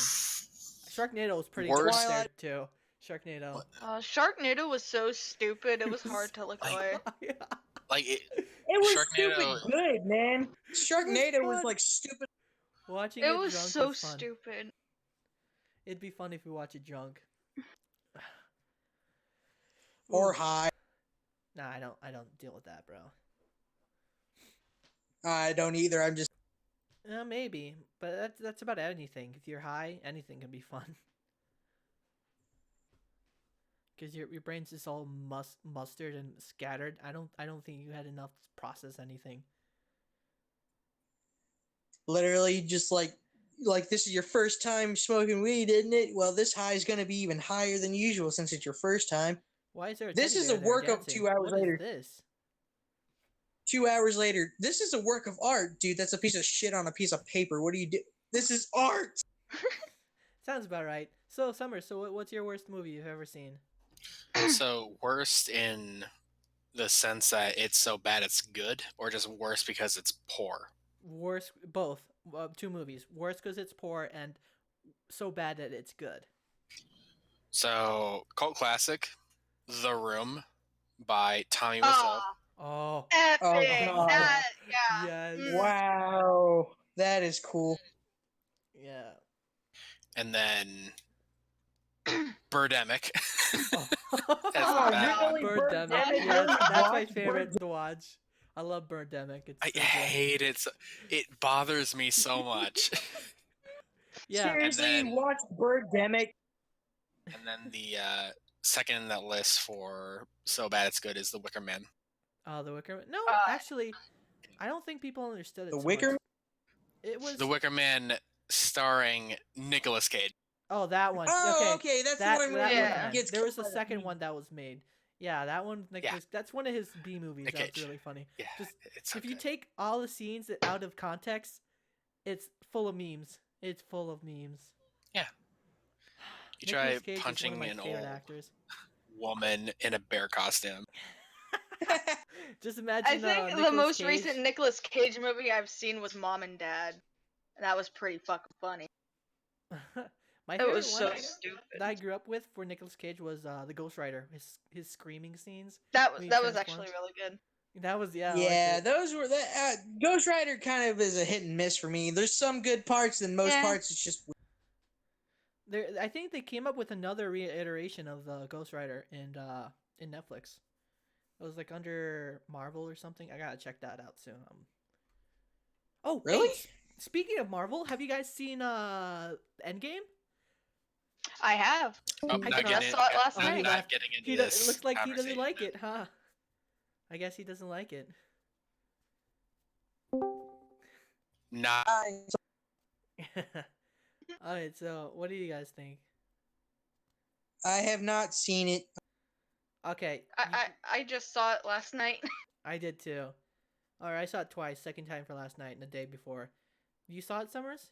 Sharknado was pretty good Worst? there too. Sharknado. Sharknado was so stupid. It was hard to look Like- away. Yeah. like it, It was Sharknado- stupid good, man. Sharknado was fun. like stupid. Watching It it was drunk so was fun. stupid. It'd be fun if we watch it drunk. Or Ooh. high. Nah, I don't deal with that, bro. I don't either. I'm just. Maybe, but that's about anything. If you're high, anything can be fun. Because your brain's just all mustard and scattered. I don't think you had enough to process anything. Literally just like this is your first time smoking weed, isn't it? Well, this high is going to be even higher than usual since it's your first time. Why is there a This teddy is bear a there work of dancing? 2 hours What is later. this? 2 hours later, this is a work of art, dude. That's a piece of shit on a piece of paper. What do you do? This is art. Sounds about right. So, Summer, so what's your worst movie you've ever seen? so worst in the sense that it's so bad it's good, or just worse because it's poor. Worst, both. Two movies. Worst because it's poor, and so bad that it's good. So cult classic, The Room, by Tommy Wiseau. Ah, Oh, epic. Oh, God. That, yeah. yes. Mm. Wow, that is cool. Yeah. And then Birdemic. Oh, Oh, bad. really? Birdemic. Birdemic? Yes, Really? that's my Watch favorite to watch. I love Birdemic. It's I so good. hate it. It bothers me so much. Yeah. Seriously, And then- you watch Birdemic? And then the second in that list for so bad it's good is The Wicker Man. Oh, The Wicker Man. No, Uh, actually, I don't think people understood it. The so Wicker much. It was. The Wicker Man starring Nicolas Cage. Oh, that one. Oh, okay. okay, that's That, the one that where Yeah. one. he gets There was killed a by second bee. one that was made. Yeah, that one. Like, Yeah. that's one of his B movies. Nick That's Cage. really funny. Yeah, Just it's so if you good. take all the scenes out of context, it's full of memes. It's full of memes. You try Nicolas Cage is one punching of my an favorite old actors. woman in a bear costume. Just imagine. I think the Nicolas most Cage. recent Nicolas Cage movie I've seen was Mom and Dad. And that was pretty fucking funny. My It favorite was so one stupid. that I grew up with for Nicolas Cage was the Ghost Rider. His screaming scenes. That when was he that was transforms. actually really good. That was I liked Yeah, it. those were that. Ghost Rider kind of is a hit and miss for me. There's some good parts, and most Yeah. parts it's just. I think they came up with another reiteration of the Ghost Rider in Netflix. It was like under Marvel or something. I gotta check that out soon. Oh, hey, Really? speaking of Marvel, have you guys seen Endgame? I have. Oh, I not just getting, saw it last not, night. not getting into It this. looks like he doesn't conversation. like it, huh? I guess he doesn't like it. Nah, Alright, so what do you guys think? I have not seen it. Okay, I just saw it last night. I did too. Alright, I saw it twice. Second time for last night and the day before. You saw it, Summers?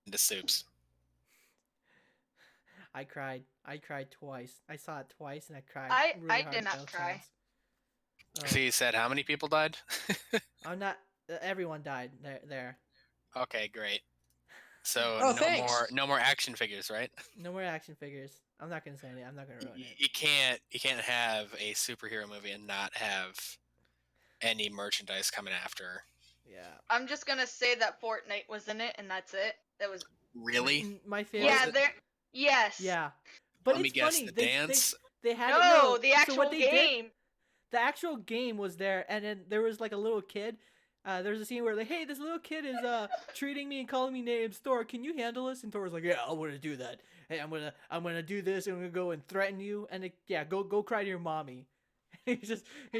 into soups. I cried. I cried twice. I saw it twice and I cried. I really hard did not both cry. times. Oh, So you said how many people died? I'm not. Everyone died there. Okay, great. So Oh, thanks. no more action figures, right? No more action figures. I'm not gonna say anything. I'm not gonna ruin it. You can't have a superhero movie and not have any merchandise coming after. Yeah. I'm just gonna say that Fortnite was in it, and that's it. That was Really? My favorite. yeah. it? There. Yes. Yeah. But Let me it's guess. funny. The They dance. had No, it, the so actual what they did- game. the actual game was there, and then there was like a little kid. There was a scene where like, hey, this little kid is treating me and calling me names. Thor, can you handle this? And Thor was like, yeah, I want to do that. Hey, I'm gonna do this. And I'm gonna go and threaten you. And go cry to your mommy. He's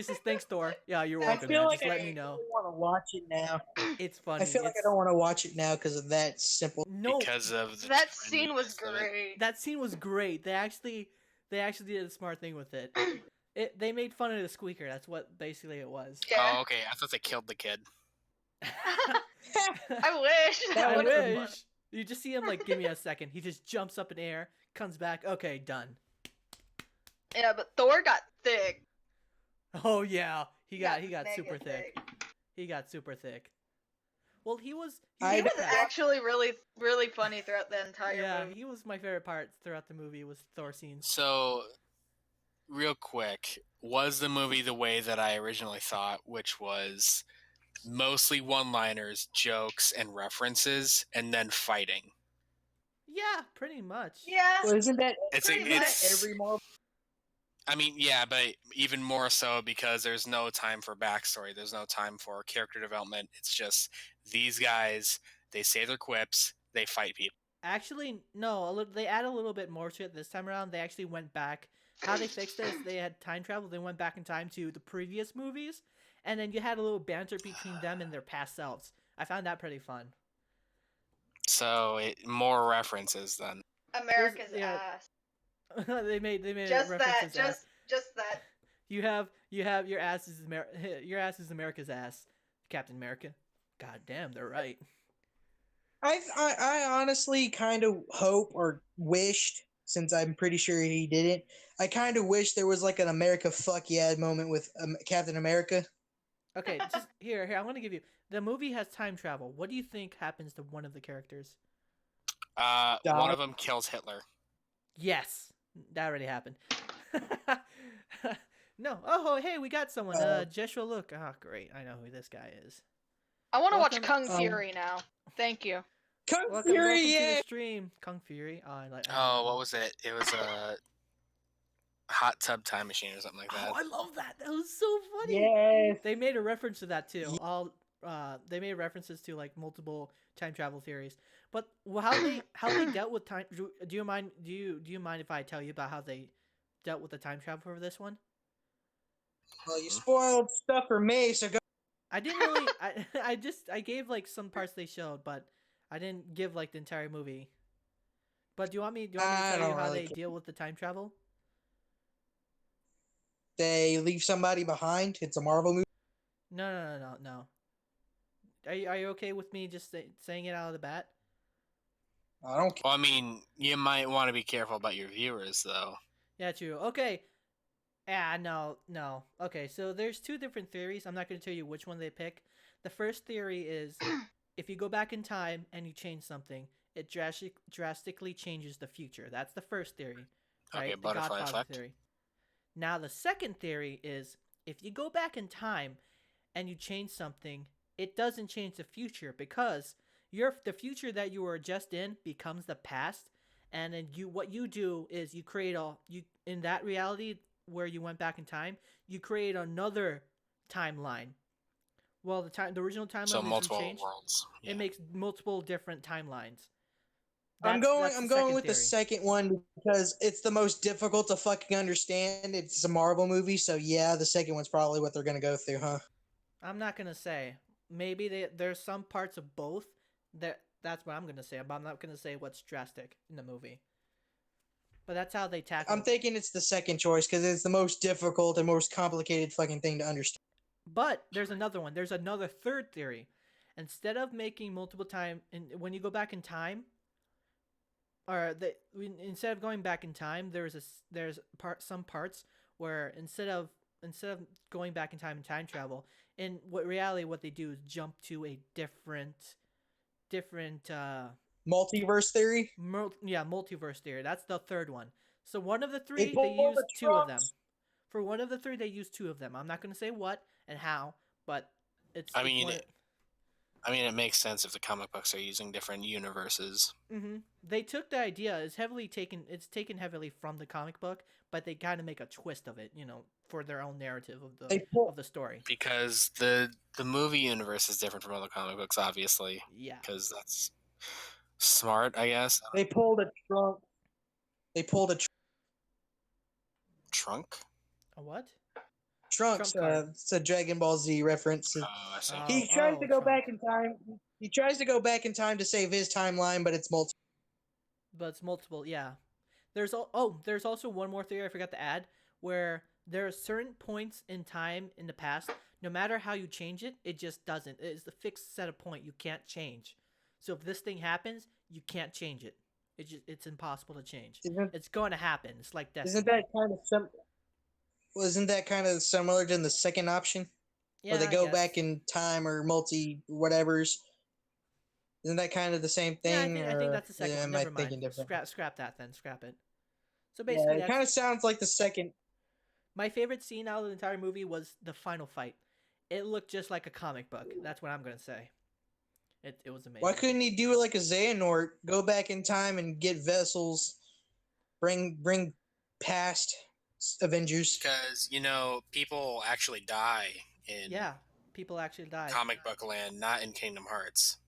just thanks Thor. Yeah, you're I welcome. feel Man. like Just I let me know. don't want to watch it now. It's funny. I feel like I don't want to watch it now because of that simple. No, Because of the That scene was trendiness of it. great. that scene was great. They actually did a smart thing with it. They made fun of the squeaker. That's what basically it was. Oh, Yeah. okay. I thought they killed the kid. I wish. That I would've been wish. fun. You just see him like, give me a second. He just jumps up in air, comes back. Okay, done. Yeah, but Thor got thick. Oh yeah, he got mega super thick. He got super thick. Well, he was. I He was the- actually really, really funny throughout the entire yeah, movie. he was my favorite part throughout the movie was Thor scenes. So, real quick, was the movie the way that I originally thought, which was mostly one-liners, jokes, and references, and then fighting? Yeah, pretty much. Yeah. Well, isn't that It's every Marvel? I mean, yeah, but even more so because there's no time for backstory. There's no time for character development. It's just these guys, they say their quips, they fight people. Actually, no. They add a little bit more to it this time around. They actually went back. How they fixed this? They had time travel. They went back in time to the previous movies, and then you had a little banter between them and their past selves. I found that pretty fun. So, more references then. America's yeah. ass. they made Just references that. Just that. You have your ass is your ass is America's ass, Captain America. God damn, they're right. I honestly kind of hope or wished, since I'm pretty sure he didn't. I kind of wish there was like an America fuck yeah moment with Captain America. Okay, just here. I'm gonna give you. The movie has time travel. What do you think happens to one of the characters? One of them kills Hitler. Yes, that already happened. No. Oh, hey, we got someone. Joshua, look. Oh, great. I know who this guy is. I want to watch Welcome- Kung Fury now. Thank you. Kung Welcome Fury, to yeah. the stream, Kung Fury. Oh, I like. Oh, what was it? It was a hot tub time machine or something like that. Oh, I love that. That was so funny. Yes. They made a reference to that too. They made references to like multiple time travel theories. But how they dealt with time. Do you mind if I tell you about how they dealt with the time travel for this one? Well, you spoiled stuff for me, so go. I didn't really. I gave like some parts they showed, but I didn't give like the entire movie. But do you want me to I tell you don't how really they care. deal with the time travel? They leave somebody behind. It's a Marvel movie. No. Are you okay with me just saying it out of the bat? I don't care. Well, I mean, you might want to be careful about your viewers, though. Yeah, true. Okay. No. Okay, so there's two different theories. I'm not going to tell you which one they pick. The first theory is if you go back in time and you change something, it drastically changes the future. That's the first theory. Right? Okay, The butterfly Godfather effect. theory. Now, the second theory is if you go back in time and you change something, it doesn't change the future because the future that you were just in becomes the past, and then what you do is you create in that reality where you went back in time, you create another timeline. Well, the original timeline So isn't multiple changed. worlds. Yeah. It makes multiple different timelines. I'm That's the going second with the theory. second one because it's the most difficult to fucking understand. It's a Marvel movie, so yeah, the second one's probably what they're gonna go through, huh? I'm not gonna say. Maybe there's some parts of both. That's what I'm gonna say. But I'm not gonna say what's drastic in the movie. But that's how they tackle. I'm thinking it's the second choice because it's the most difficult and most complicated fucking thing to understand. But there's another one. There's another third theory. Instead of making multiple time, when you go back in time, instead of going back in time, some parts where instead of going back in time and time travel, in reality what they do is jump to a different Multiverse theory. multiverse theory. That's the third one. So one of the three, pull they use the two of them. Trumps. For one of the three, they use two of them. I'm not going to say what and how, but it's. I mean, it makes sense if the comic books are using different universes. Mm-hmm. They took the idea. It's taken heavily from the comic book, but they kind of make a twist of it, for their own narrative of the story. Because the movie universe is different from other comic books, obviously. Yeah. Because that's smart, I guess. They pulled a trunk. Trunk? A what? Trunks. Trump card. It's a Dragon Ball Z reference. I see. He tries to go Trump. back in time. He tries to go back in time to save his timeline, but it's multiple. But it's multiple, yeah. There's there's also one more theory I forgot to add, where there are certain points in time in the past, no matter how you change it, it just doesn't. It's the fixed set of point you can't change. So if this thing happens, you can't change it. It's impossible to change. It's going to happen. It's like destiny. Isn't that kind of Isn't that kind of similar to the second option? Yeah, where they I go guess. back in time or multi whatevers. Isn't that kind of the same thing? Yeah, I think that's the second one. Am I Never mind. thinking different? Scrap that then. Scrap it. So Yeah, basically, it kind of sounds like the second. my favorite scene out of the entire movie was the final fight. It looked just like a comic book. That's what I'm gonna say. It was amazing. Why couldn't he do it like a Xehanort? Go back in time and get vessels. Bring past Avengers. Because, people actually die in people actually died. comic book land, not in Kingdom Hearts.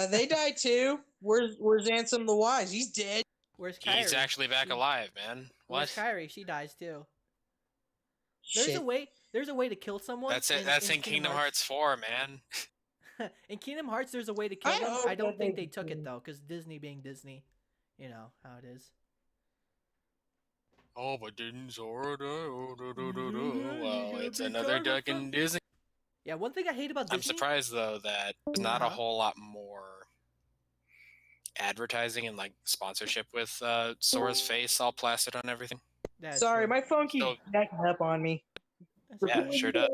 They die too. Where's Ansem the Wise? He's dead. Where's Kyrie? He's actually back alive, man. Where's What? Kyrie? She dies too. There's Shit. a way. There's a way to kill someone. That's it. That's in Kingdom Hearts 4, man. In Kingdom Hearts, there's a way to kill I them. hope I don't that think they they took it do. though, because Disney being Disney, you know how it is. Oh, but didn't Zora die? Oh, well, it's another duck in Disney. Yeah, one thing I hate about Disney. I'm surprised, though, that there's not a whole lot more advertising and, sponsorship with Sora's face all plastered on everything. That's Sorry, true. my phone keeps backing up on me. Yeah, it sure does.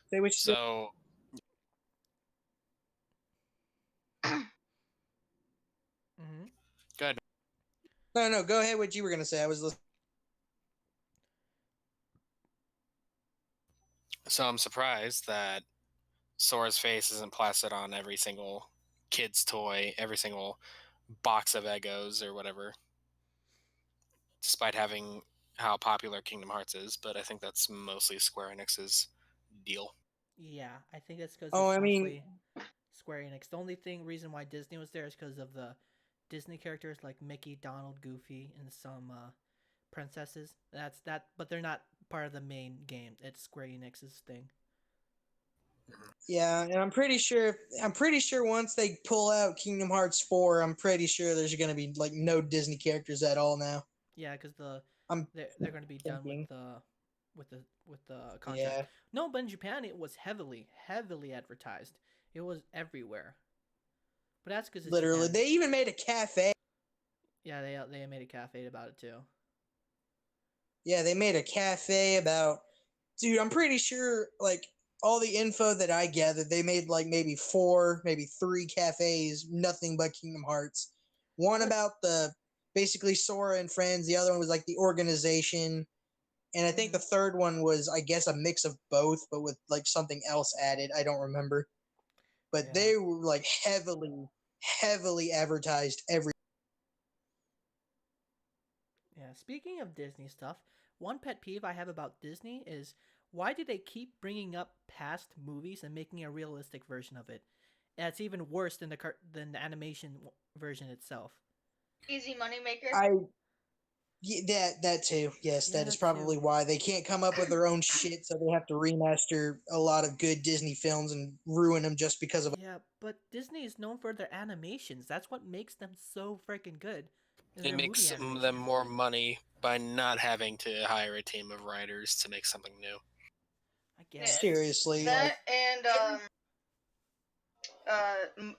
Say what you said. So, Mhm. good. No, go ahead. What you were gonna say? I was listening. So I'm surprised that Sora's face isn't plastered on every single kid's toy, every single box of Egos or whatever, despite having how popular Kingdom Hearts is. But I think that's mostly Square Enix's deal. Yeah, I think that's because Oh, it's I mean- mostly Square Enix. The only reason why Disney was there is because of the Disney characters like Mickey, Donald, Goofy, and some princesses. But they're not part of the main game. It's Square Enix's thing. Yeah, and I'm pretty sure once they pull out Kingdom Hearts 4, I'm pretty sure there's gonna be no Disney characters at all now. Yeah, because I'm they're going to be done thinking. with the contract. Yeah. No, but in Japan it was heavily advertised. It was everywhere. But that's because Literally, Japan. they even made a cafe. Yeah, they made a cafe about it too. Yeah, they made a cafe about. Dude, I'm pretty sure all the info that I gathered, they made maybe 4, maybe 3 cafes, nothing but Kingdom Hearts. One about basically Sora and friends. The other one was the organization, and I think the third one was, I guess, a mix of both, but with something else added. I don't remember. But Yeah. they were heavily advertised every. Yeah, speaking of Disney stuff, one pet peeve I have about Disney is why do they keep bringing up past movies and making a realistic version of it? And it's even worse than the animation version itself. Easy moneymaker. That too. Yes, Yeah, that is that probably too. why they can't come up with their own shit, so they have to remaster a lot of good Disney films and ruin them just because of. Yeah, but Disney is known for their animations. That's what makes them so freaking good. And It their makes movie them animations. more money by not having to hire a team of writers to make something new. I guess. Seriously, That and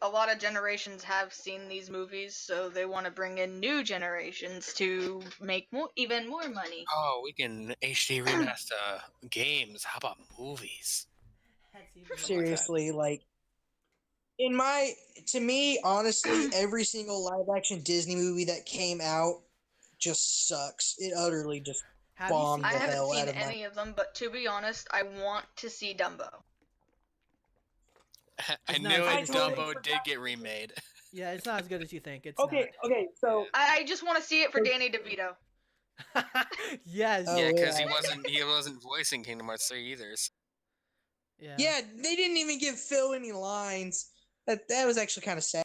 a lot of generations have seen these movies, so they want to bring in new generations to make even more money. Oh, we can HD remaster games. How about movies? That's even worse. seriously, to me, honestly, every single live action Disney movie that came out just sucks. It utterly just Have you bombed seen the I haven't hell seen out of my. any of them, but to be honest, I want to see Dumbo. I It's knew not- I it. totally Dumbo did get remade. Yeah, it's not as good as you think. It's Okay, so I just want to see it for Danny DeVito. not. Yes. Oh, Yeah, because yeah. he wasn't voicing Kingdom Hearts 3 either. So. yeah, they didn't even give Phil any lines. That was actually kind of sad.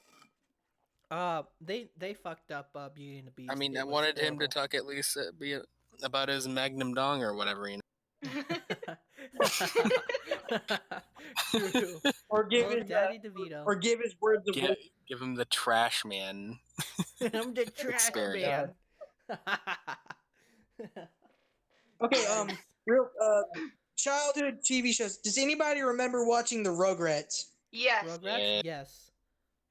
They fucked up Beauty and the Beast. I mean, It I was wanted him to horrible. talk at least about his Magnum Dong or whatever. True. Or give Oh, his Daddy DeVito. or give his words of Give him the trash man. I'm the trash Experience. man. Okay, Nice. real childhood TV shows. Does anybody remember watching the Rugrats? Yes. Rugrats? Yes.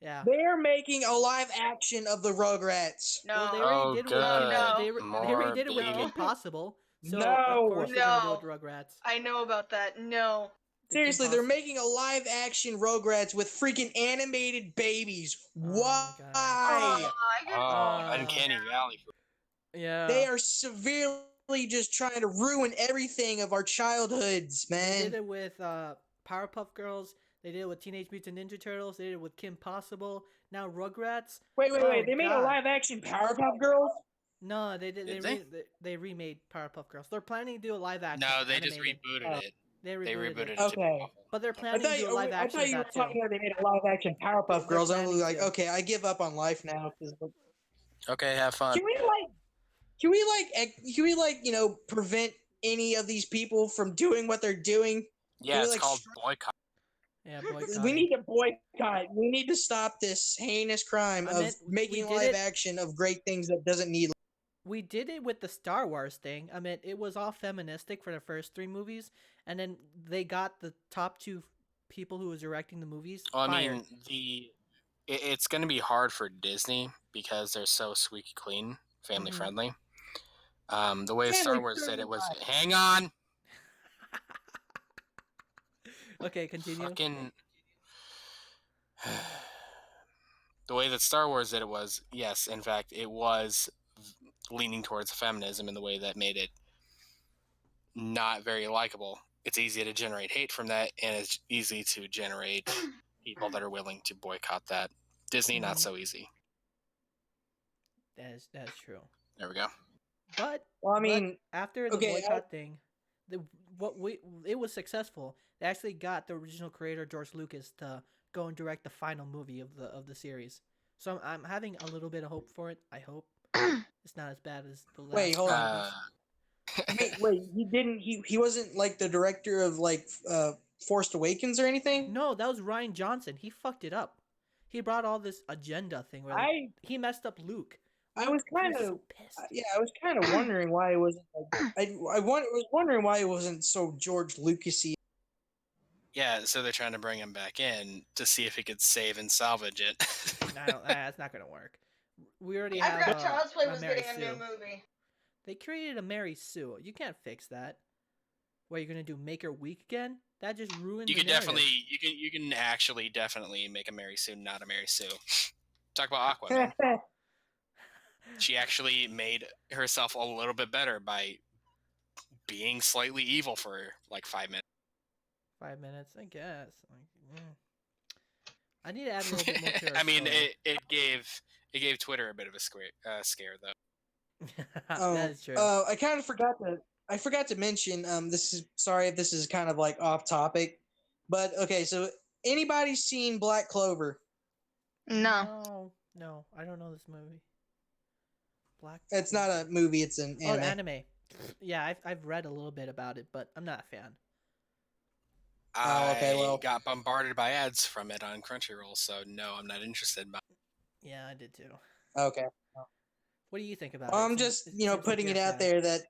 Yeah. They are making a live action of the Rugrats. No. Well, they already did with good. Kim. No. They More already did it with baby. Kim Possible. So No. of course they're gonna do it No. with Rugrats. I know about that. No. The Kim Seriously, they're Possible- making a live action Rugrats with freaking animated babies. my Why? God. I get Uncanny Valley. Yeah. They are severely just trying to ruin everything of our childhoods, They man. did it with Powerpuff Girls. They did it with Teenage Mutant Ninja Turtles. They did it with Kim Possible. Now Rugrats. Wait. Oh, They made a God. live action Powerpuff Girls? No, they did. Did They remade Powerpuff Girls. They're planning to do a live action. No, they just animated. rebooted it. They They rebooted rebooted it. it. to Okay. be awful. But they're I planning thought, to do a live action you of were that too. talking about they made a live action Powerpuff They're Girls. I was planning like, to. okay, I give up on life now. Okay, have fun. Can we prevent any of these people from doing what they're doing? Yeah, we, it's like, called boycott. Yeah, boycotting. We need to boycott. We need to stop this heinous crime I of meant making we did live it- action of great things that doesn't need. We did it with the Star Wars thing. I mean, it was all feministic for the first 3 movies, and then they got the top 2 people who was directing the movies Well, I fired. mean, it's going to be hard for Disney because they're so squeaky clean, family Mhm. friendly. The way Family Star Wars did friendly. it was, hang on, Okay, continue. fucking. The way that Star Wars did it was, yes, in fact, it was leaning towards feminism in the way that made it not very likable. It's easy to generate hate from that, and it's easy to generate people that are willing to boycott that. Disney, not Mhm. so easy. That is true. There we go. But Well, I but mean, after the okay, boycott thing, it was successful. They actually got the original creator George Lucas to go and direct the final movie of the series. So I'm having a little bit of hope for it. I hope it's not as bad as the last. Wait, hold on. movies. wait, he didn't. He wasn't like the director of Forced Awakens or anything. No, that was Ryan Johnson. He fucked it up. He brought all this agenda thing where he messed up Luke. I was kind was of so pissed. I was kind of wondering why it wasn't. Was wondering why it wasn't so George Lucasy. Yeah, so they're trying to bring him back in to see if he could save and salvage it. That's not gonna work. We already I have. forgot Child's Play a was Mary getting a new Sue. movie. They created a Mary Sue. You can't fix that. What, you're gonna do? Make her weak again? That just ruined. You the can narrative. you can actually definitely make a Mary Sue not a Mary Sue. Talk about Aquaman. She actually made herself a little bit better by being slightly evil for like 5 minutes. 5 minutes, I guess. I need to add a little bit more to her I mean, story. it gave Twitter a bit of a scare though. That is true. I kind of forgot to. I forgot to mention. Sorry if this is kind of like off topic, but okay. So anybody seen Black Clover? No. No, I don't know this movie. Black. It's not a movie. It's an anime. Anime. Yeah, I've read a little bit about it, but I'm not a fan. Oh, okay, well. I got bombarded by ads from it on Crunchyroll, so no, I'm not interested. Yeah, I did too. Okay. What do you think about Well, it? I'm just Seems like putting you're it a out fan. there that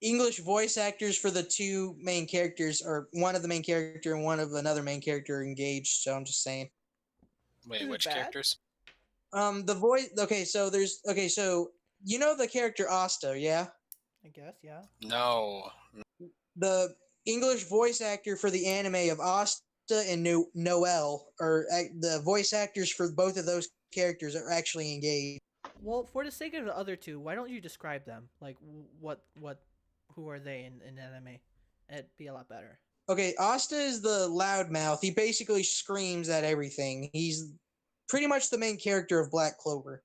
English voice actors for the 2 main characters, or one of the main character and one of another main character, are engaged. So I'm just saying. Wait, Is it which bad? characters? The voice. Okay, so you know the character Asta, yeah? I guess, yeah. No. The English voice actor for the anime of Asta and Noel, or the voice actors for both of those characters are actually engaged. Well, for the sake of the other 2, why don't you describe them? Like, who are they in anime? It'd be a lot better. Okay, Asta is the loudmouth. He basically screams at everything. He's pretty much the main character of Black Clover.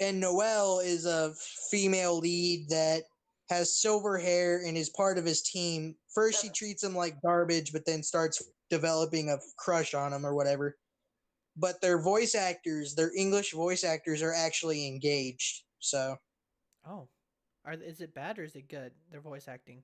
And Noelle is a female lead that has silver hair and is part of his team. First, she treats him like garbage, but then starts developing a crush on him or whatever. But their English voice actors are actually engaged. So, Oh, is it bad or is it good? Their voice acting.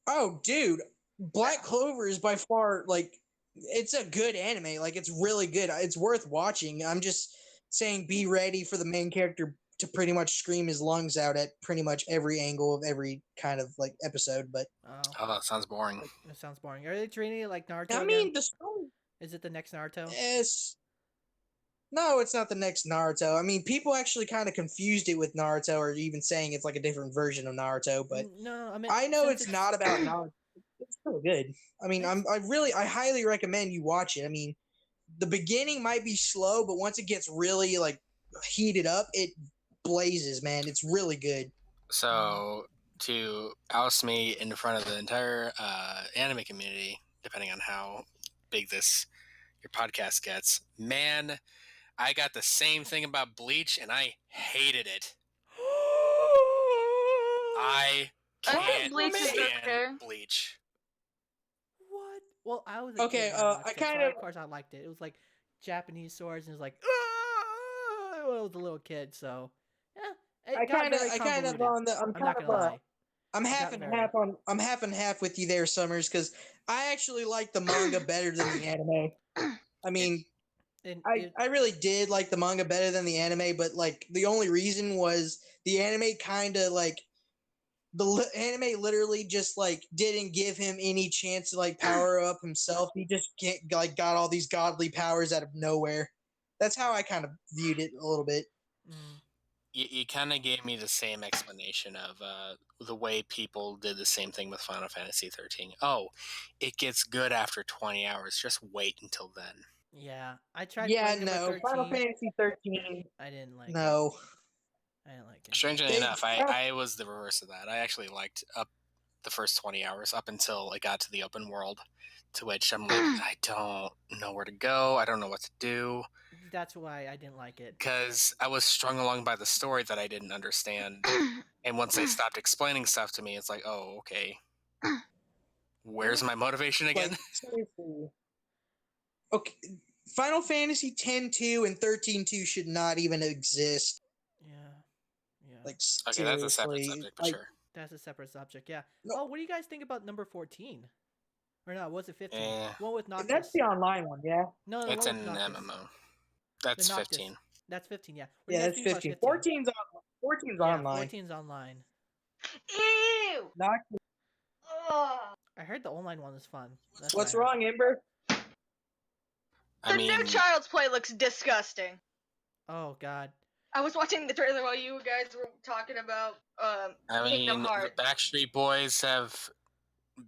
Oh, dude, Black Clover is by far like it's a good anime. Like it's really good. It's worth watching. I'm just saying, be ready for the main character to pretty much scream his lungs out at pretty much every angle of every kind of like episode. But Oh, that sounds boring. It sounds boring. Are they treating it like Naruto I again? mean, the story Is it the next Naruto? is. No, it's not the next Naruto. I mean, people actually kind of confused it with Naruto, or even saying it's like a different version of Naruto. But No, I mean, I know since it's not about Naruto. It's still good. I mean, I highly recommend you watch it. I mean, the beginning might be slow, but once it gets really like heated up, it blazes, man. It's really good. So to oust me in front of the entire anime community, depending on how big your podcast gets, man, I got the same thing about Bleach, and I hated it. I can't stand Bleach. What? Well, I was a Okay, kid when I watched I it, so kind of. of course I liked it. It was like Japanese swords, and it was like, when I was a little kid. So yeah, I got kind of, very I kind of convoluted. on the. I'm not gonna lie. I'm half and half on. I'm half and half with you there, Summers, because I actually like the manga better than the anime. I mean, I really did like the manga better than the anime, but like the only reason was the anime kind of like anime literally just like didn't give him any chance to like power up himself. He just got all these godly powers out of nowhere. That's how I kind of viewed it a little bit. You kind of gave me the same explanation of the way people did the same thing with Final Fantasy 13. Oh, it gets good after 20 hours. Just wait until then. Yeah, I tried. Yeah, playing no, 13. Final Fantasy 13. I didn't like. No, I didn't like it. Strangely enough, I was the reverse of that. I actually liked up the first 20 hours up until it got to the open world, to which I'm like, I don't know where to go. I don't know what to do. That's why I didn't like it. Because I was strung along by the story that I didn't understand. And once they stopped explaining stuff to me, it's like, oh, okay. Where's my motivation again? Like, seriously. Okay, Final Fantasy 10-2 and 13-2 should not even exist. Yeah. Like, okay, that's a separate subject for sure. That's a separate subject, yeah. No. Oh, what do you guys think about number 14? Or no, was it 15? One with Noctis. That's the online one, yeah. No, it's an MMO. That's 15. That's 15, yeah. Yeah, that's 15. 14's online. 14's online. Ew! Noctis. I heard the online one is fun. What's wrong, Ember? The new Child's Play looks disgusting. Oh, God. I was watching the trailer while you guys were talking about Kingdom Hearts. The Backstreet Boys have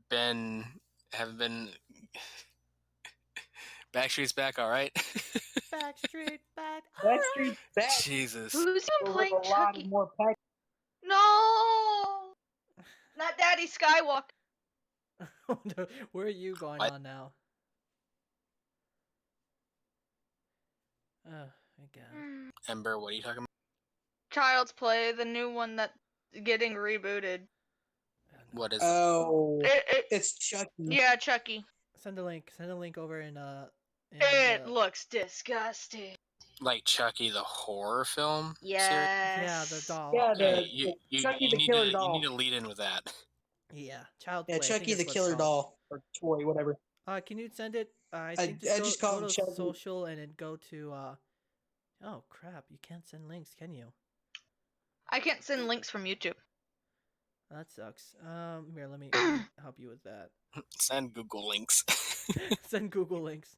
been Backstreet's back, all right. Backstreet back. Backstreet back. Jesus. Who's even playing Chucky? No, not Daddy Skywalker. Where are you going on now? Oh my God. Ember, what are you talking about? Child's Play, the new one that's getting rebooted. What is? Oh, it's Chucky. Yeah, Chucky. Send a link. Send a link over in it looks disgusting. Like Chucky the horror film? Yes. Yeah, the doll. Yeah, Chucky the killer doll. You need to lead in with that. Yeah, Child's Play. Yeah, Chucky the killer doll or toy, whatever. Can you send it? I just go to social and then go to. Oh crap! You can't send links, can you? I can't send links from YouTube. That sucks. Here, let me help you with that. Send Google links. Send Google links.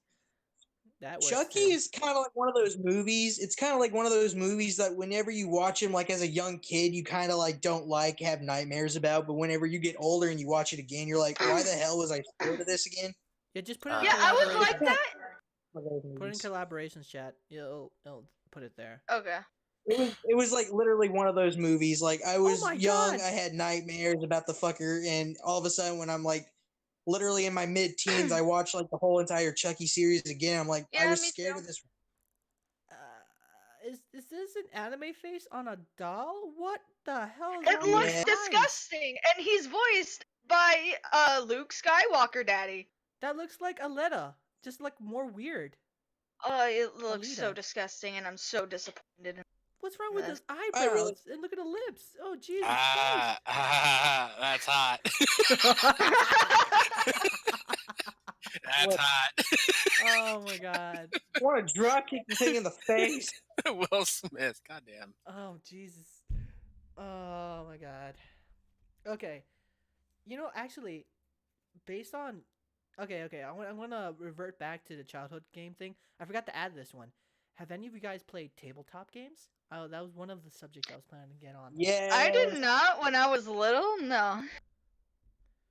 That works Chucky too. is kind of like one of those movies. It's kind of like one of those movies that whenever you watch him, like as a young kid, you kind of like don't like, have nightmares about. But whenever you get older and you watch it again, you're like, why the hell was I scared of this again? Yeah, just put it. Yeah, I was like that. Put it in collaborations chat. It'll put it there. Okay. It was like literally one of those movies. Like I was young, God. I had nightmares about the fucker, and all of a sudden when I'm like literally in my mid-teens, I watched like the whole entire Chucky series again. I'm like, I was scared of this. Is this an anime face on a doll? What the hell? It looks disgusting, and he's voiced by Luke Skywalker Daddy. That looks like Aletta, just like more weird. It looks so disgusting, and I'm so disappointed. What's wrong with his I eyebrows? really- And look at the lips. Oh, Jesus That's hot. That's What? hot. Oh, my God. I want to drop kick the thing in the face. Will Smith. Goddamn. Oh, Jesus. Oh, my God. Okay. Actually, based on... Okay. I'm going to revert back to the childhood game thing. I forgot to add this one. Have any of you guys played tabletop games? Oh, that was one of the subjects I was planning to get on. Yeah. I did not when I was little. No.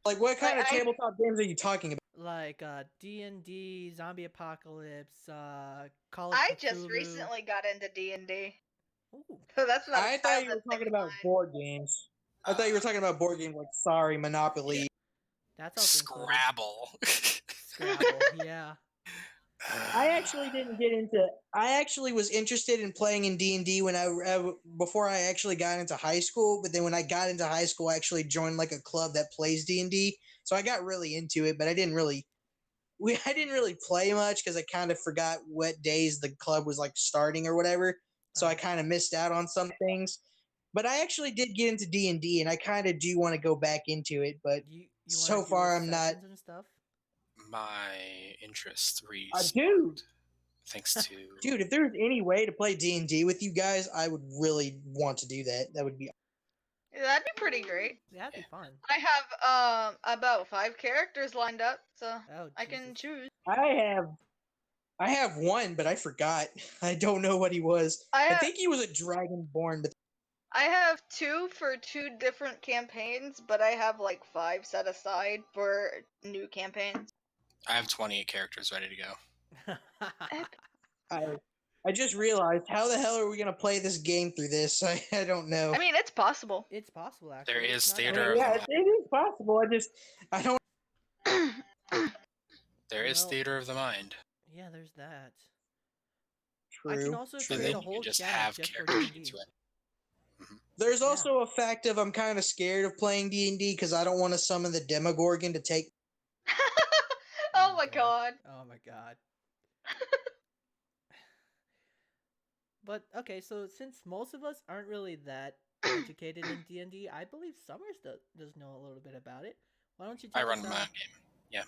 Like, what kind of I- tabletop games are you talking about? Like D&D, Zombie Apocalypse, Call of I Cthulhu. just recently got into D&D. Ooh. So that's not. I thought you were talking about board games. I thought you were talking about board games like Sorry, Monopoly. That's also included. Scrabble. Scrabble, yeah. I actually didn't get into. I actually was interested in playing in D&D when before I actually got into high school. But then when I got into high school, I actually joined like a club that plays D&D. So I got really into it, but I didn't really play much because I kind of forgot what days the club was like starting or whatever. So I kind of missed out on some things. But I actually did get into D&D, and I kind of do want to go back into it. But You so wanna do far, those I'm not. sessions and stuff? My interest Dude, thanks to Dude, if there's any way to play D&D with you guys, I would really want to do that. That would be. That'd be pretty great. That'd be fun. I have about 5 characters lined up, so Oh, I can Jesus. choose. I have one, but I forgot. I don't know what he was. I think he was a dragonborn, but I have 2 for 2 different campaigns, but I have like 5 set aside for new campaigns. I have 28 characters ready to go. I just realized, how the hell are we gonna play this game through this? I don't know. I mean, it's possible. It's possible, actually. There It's is not theater that of Yeah, it is possible. I don't. There is Well- theater of the mind. Yeah, there's that. True. I can also So create then a you whole can just channel have just for character D&D. sheets ready. There's Yeah. also a fact of I'm kind of scared of playing D&D because I don't want to summon the Demogorgon to take. Oh my god. Oh my god. But okay, so since most of us aren't really that educated in D&D, I believe Summers does know a little bit about it. Why don't you tell I run us? my own game. Yeah.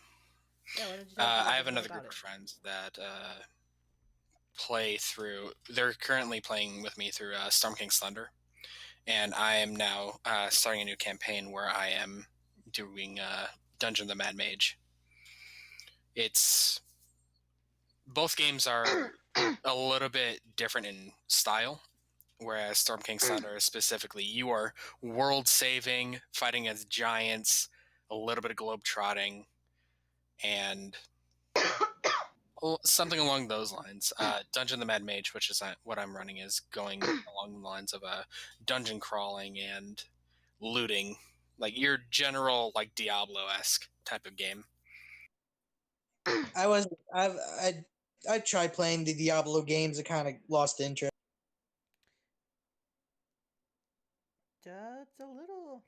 Yeah, why don't you tell us a I little have bit more another about group of it? friends that play through. They're currently playing with me through Storm King's Thunder, and I am now starting a new campaign where I am doing Dungeon the Mad Mage. It's both games are a little bit different in style, whereas Storm King's Thunder specifically, you are world saving, fighting as giants, a little bit of globe trotting, and something along those lines. Dungeon the Mad Mage, which is what I'm running, is going along the lines of dungeon crawling and looting, like your general like Diablo-esque type of game. I tried playing the Diablo games. I kind of lost interest. It's a little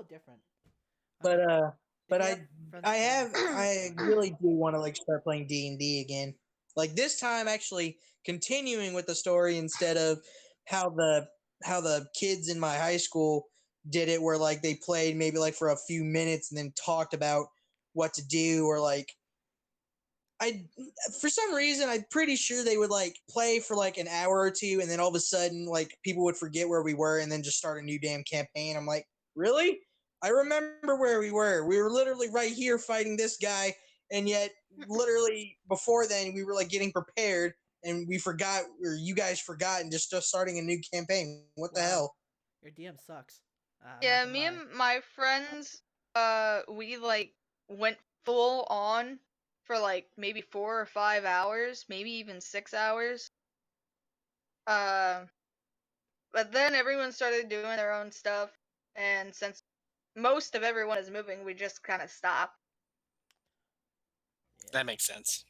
different. But If you have friends that play- I really do want to like start playing D&D again. Like this time, actually continuing with the story instead of how the kids in my high school did it, where like they played maybe like for a few minutes and then talked about what to do, or like for some reason I'm pretty sure they would like play for like an hour or two and then all of a sudden like people would forget where we were and then just start a new damn campaign. I'm like, really? I remember where we were. We were literally right here fighting this guy, and yet literally before then we were like getting prepared and we forgot, or you guys forgot, and just starting a new campaign. What the Wow. hell? Your DM sucks. I'm not Yeah, gonna me lie. and my friends, we like went full on for like maybe 4 or 5 hours, maybe even 6 hours. But then everyone started doing their own stuff, and since most of everyone is moving, we just kind of stopped. Yeah. That makes sense.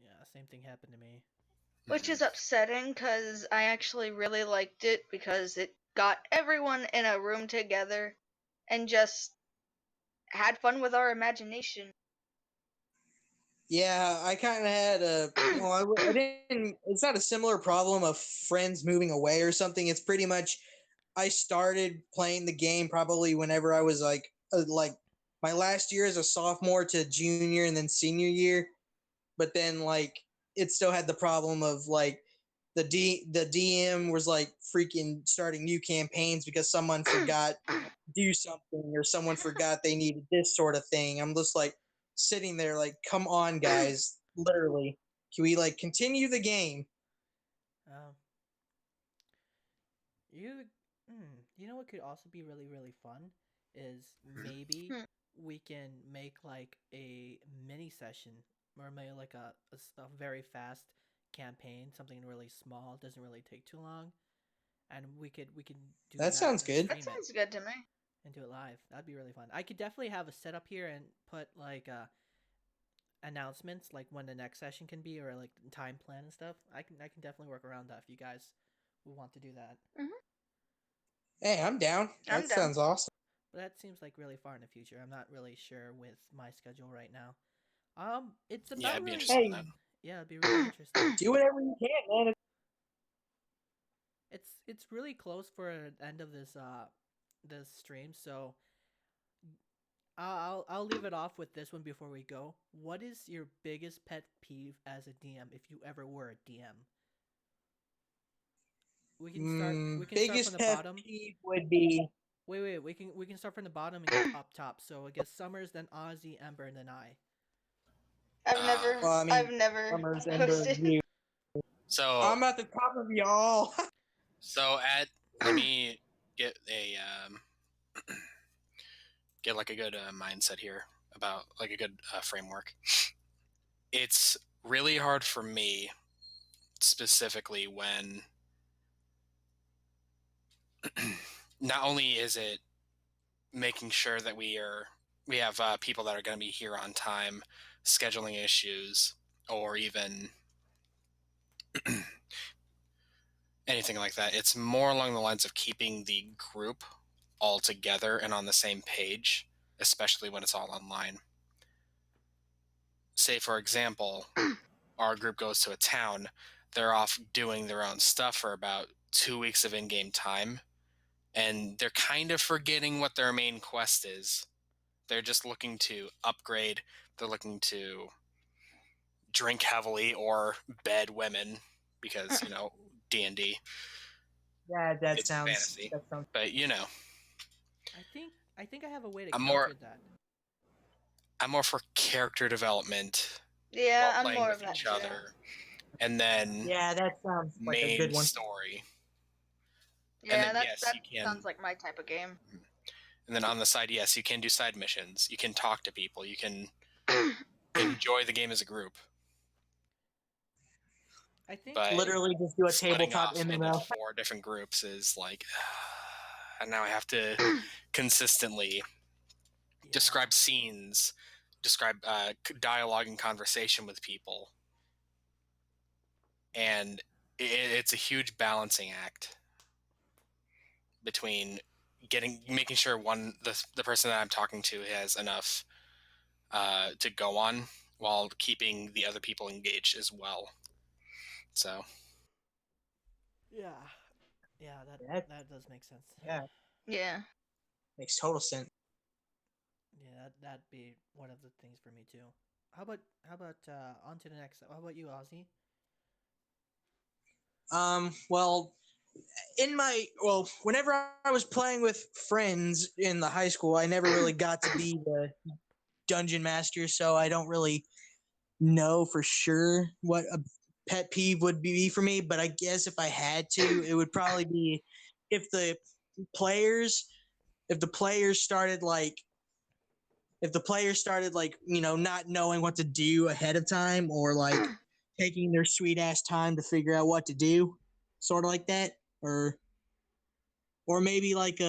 Yeah, same thing happened to me. Which is upsetting because I actually really liked it because it got everyone in a room together and just had fun with our imagination. Yeah, I kind of had a. Well, I didn't. It's not a similar problem of friends moving away or something. It's pretty much. I started playing the game probably whenever I was like my last year as a sophomore to junior and then senior year, but then like it still had the problem of like the DM was like freaking starting new campaigns because someone forgot to do something or someone forgot they needed this sort of thing. I'm just like sitting there like, come on, guys, literally, can we like continue the game? Um, you, you know what could also be really really fun is maybe Hmm. we can make like a mini session or maybe like a very fast campaign, something really small, doesn't really take too long, and we can do That that sounds and good. That stream it sounds good to me. and do it live. That'd be really fun. I could definitely have a setup here and put like announcements like when the next session can be or like time plan and stuff. I can definitely work around that if you guys would want to do that. Hey, I'm down. I'm That down. sounds awesome. But that seems like really far in the future. I'm not really sure with my schedule right now. It's Yeah, about I'd be really interested in Hey, that. yeah, it'd be really interesting. do whatever you can, man. It's really close for the end of this stream, so I'll leave it off with this one before we go. What is your biggest pet peeve as a DM if you ever were a DM? We can start from Biggest the pet bottom. peeve would be Wait, we can start from the bottom and go up top. So I guess Summers, then Ozzy, Ember, and then I. I've Uh, never, well, I I've mean, never Summers, Ember, hosted. you. so I'm at the top of y'all. let me get a get like a good mindset here about like a good framework. It's really hard for me specifically when not only is it making sure that we have people that are going to be here on time, scheduling issues, or even anything like that. It's more along the lines of keeping the group all together and on the same page, especially when it's all online. Say, for example, our group goes to a town, they're off doing their own stuff for about 2 weeks of in-game time, and they're kind of forgetting what their main quest is. They're just looking to upgrade, they're looking to drink heavily or bed women because, D&D, Yeah, that it's sounds. fantasy. That sounds. But, I think I have a way to I'm counter more that. I'm more for character development Yeah, while I'm playing more with of that each too. other, and then Yeah, that sounds like a good main one. story. And Yeah, then that yes, that you can. sounds like my type of game. And then on the side, yes, you can do side missions. You can talk to people. You can enjoy the game as a group. I think But Literally, just do a splitting tabletop off into MMO. 4 different groups is like, and now I have to consistently yeah. describe scenes, describe dialogue and conversation with people, and it's a huge balancing act between making sure the person that I'm talking to has enough to go on while keeping the other people engaged as well. So Yeah. Yeah, Yeah, that does make sense. yeah, Yeah. makes total sense. Yeah, that'd be one of the things for me too. How about on to the next? How about you, Ozzy? Well, whenever I was playing with friends in the high school, I never really got to be the dungeon master, so I don't really know for sure what a pet peeve would be for me. But I guess if I had to, it would probably be if the players, if the players started like, not knowing what to do ahead of time or like taking their sweet ass time to figure out what to do, sort of like that, or maybe like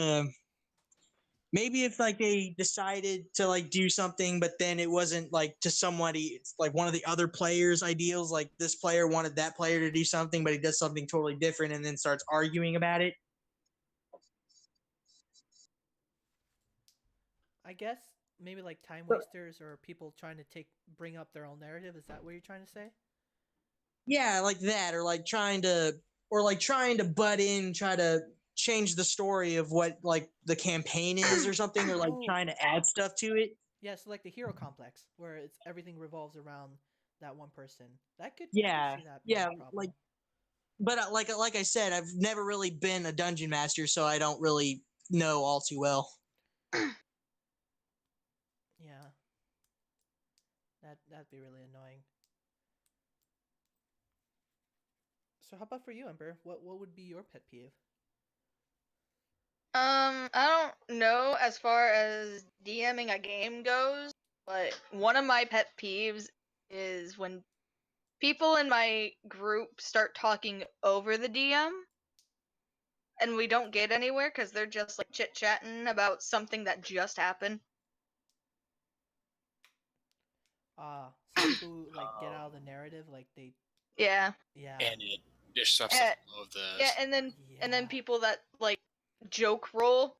maybe if like they decided to like do something but then it wasn't like to somebody, it's like one of the other players ideals, like this player wanted that player to do something but he does something totally different and then starts arguing about it. I guess maybe like time But- wasters or people trying to bring up their own narrative. Is that what you're trying to say? Yeah, like that, or like trying to butt in, try to change the story of what like the campaign is or something, or like Oh. trying to add stuff to it. Yeah, so like the hero complex, where it's everything revolves around that one person. I could Yeah, see that being yeah, a problem. like, but like I said, I've never really been a dungeon master, so I don't really know all too well. Yeah. That'd be really annoying. So how about for you, Ember? What would be your pet peeve? I don't know as far as DMing a game goes, but one of my pet peeves is when people in my group start talking over the DM and we don't get anywhere because they're just like chit-chatting about something that just happened. So people who like get out of the narrative, like they, Yeah. yeah, And it disrupts Eh, the flow of the. Yeah, and then yeah. people that like joke roll.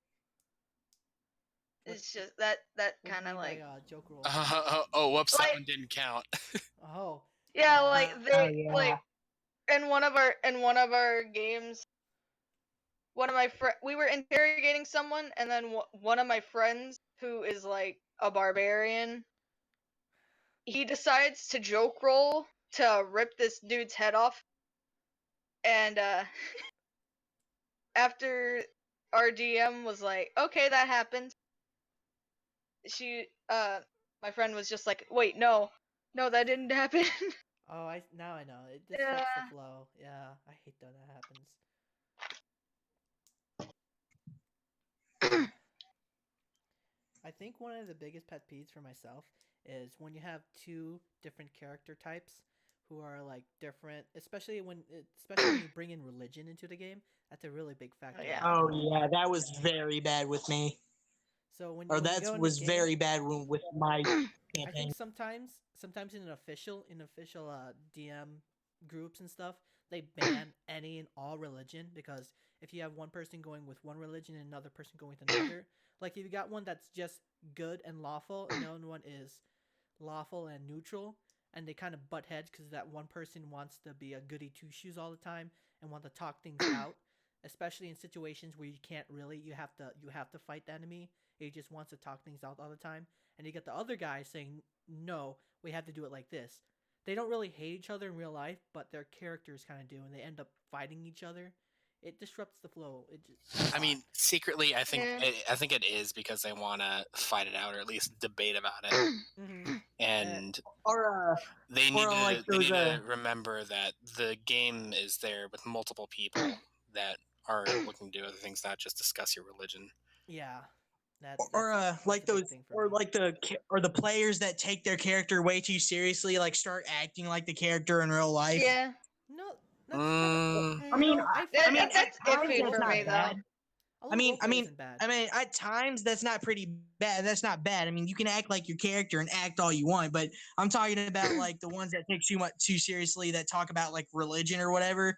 What- It's just that What do you kind of mean like by joke roll? Whoops, Like- that one didn't count. Oh, yeah, uh, like Oh, they yeah. like in one of our games, we were interrogating someone, and then one of my friends who is like a barbarian, he decides to joke roll to rip this dude's head off, and after our DM was like, okay, that happened. My friend was just like, wait, no, that didn't happen. oh, now I know. It disrupts Yeah. the flow. Yeah, I hate that happens. I think one of the biggest pet peeves for myself is when you have two different character types who are like different, especially when you bring in religion into the game. That's a really big factor. yeah. Oh yeah, that was very bad with me. So when Or you that go in was the game, very bad with my I campaign. think sometimes in official DM groups and stuff, they ban any and all religion, because if you have one person going with one religion and another person going with another, like if you got one that's just good and lawful and the other one is lawful and neutral, and they kind of butt heads because that one person wants to be a goody two shoes all the time and want to talk things out, especially in situations where you can't really, you have to fight the enemy. He just wants to talk things out all the time, and you get the other guy saying, no, we have to do it like this. They don't really hate each other in real life, but their characters kind of do, and they end up fighting each other. It disrupts the flow. I mean, secretly, I think Yeah. I think it is because they want to fight it out or at least debate about it, Mm-hmm. and Or they need to like they need those, to remember that the game is there with multiple people that are looking to do other things, not just discuss your religion. Yeah. like that's a big those, thing for me. like the players that take their character way too seriously, like start acting like the character in real life. Yeah. No, that's kind of. I mean, No, I I find mean, that that's at times iffy that's for not me, though. bad. a little roleplay isn't bad. I mean, at times that's not pretty bad. That's not bad. I mean, you can act like your character and act all you want, but I'm talking about like the ones that take too seriously, that talk about like religion or whatever,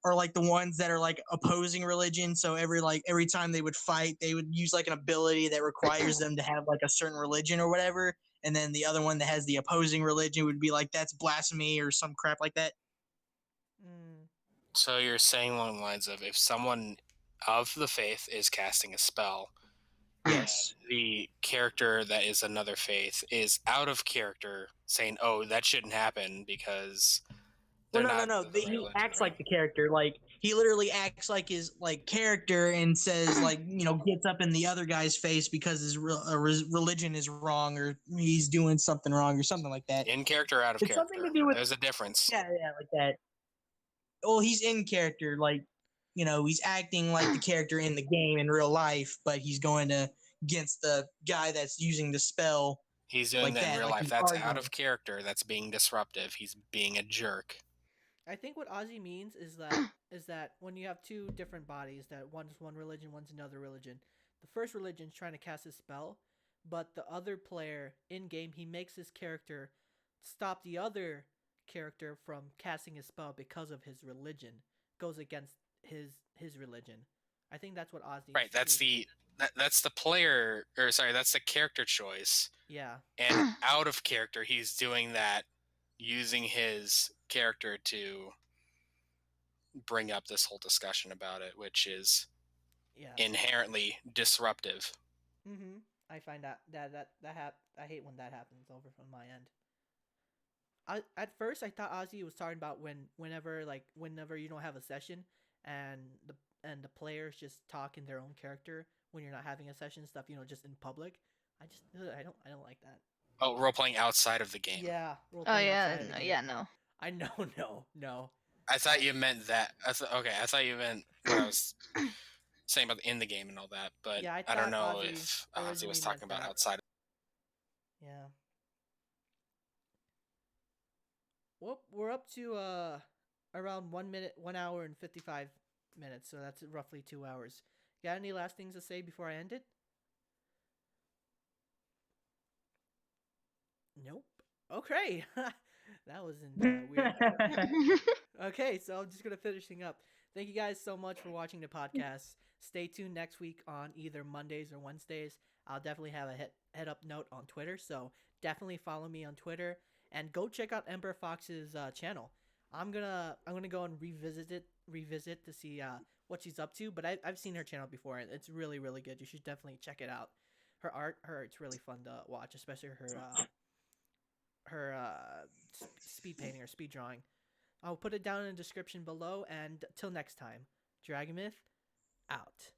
or like the ones that are like opposing religion. So every time they would fight, they would use like an ability that requires them to have like a certain religion or whatever, and then the other one that has the opposing religion would be like, that's blasphemy or some crap like that. So you're saying along the lines of, if someone of the faith is casting a spell, Yes. the character that is another faith is out of character, saying, "Oh, that shouldn't happen," because Well, they're no, not. no. He acts like the character. Like he literally acts like his like character and says like, gets up in the other guy's face because his religion is wrong, or he's doing something wrong or something like that. In character, out of It's character. something to do with, There's a difference. yeah, like that. Well, he's in character, like he's acting like the character in the game in real life, but he's going against the guy that's using the spell. He's doing like that in that, real like life. he's That's arguing. out of character. That's being disruptive. He's being a jerk. I think what Ozzy means is that when you have two different bodies, that one's one religion, one's another religion. The first religion's trying to cast a spell, but the other player in game, he makes his character stop the other character from casting a spell because of his religion. Goes against his religion. I think that's what Ozzy. Right. That's the that's the player, or sorry, that's the character choice. Yeah. And out of character, he's doing that, using his character to bring up this whole discussion about it, which is inherently disruptive. Mm-hmm. I find I hate when that happens over from my end. At first I thought Ozzy was talking about whenever you don't have a session and the players just talk in their own character when you're not having a session and stuff, just in public. I don't like that. Oh, role playing outside of the game. Yeah. Oh yeah, no. I know, no. I thought you meant that. I thought you meant what I was saying about in the game and all that, but yeah, I don't know Ozzy if Ozzy was talking about that. outside. Yeah. Well, we're up to around 1 hour and 55 minutes, so that's roughly 2 hours. Got any last things to say before I end it? Nope. Okay. That wasn't weird. Okay, so I'm just going to finish things up. Thank you guys so much for watching the podcast. Stay tuned next week on either Mondays or Wednesdays. I'll definitely have a head up note on Twitter, so definitely follow me on Twitter and go check out Ember Fox's channel. I'm gonna go and revisit to see what she's up to, but I've seen her channel before and it's really, really good. You should definitely check it out. Her art, it's really fun to watch, especially her speed painting or speed drawing. I'll put it down in the description below, and till next time, Dragonmyth out.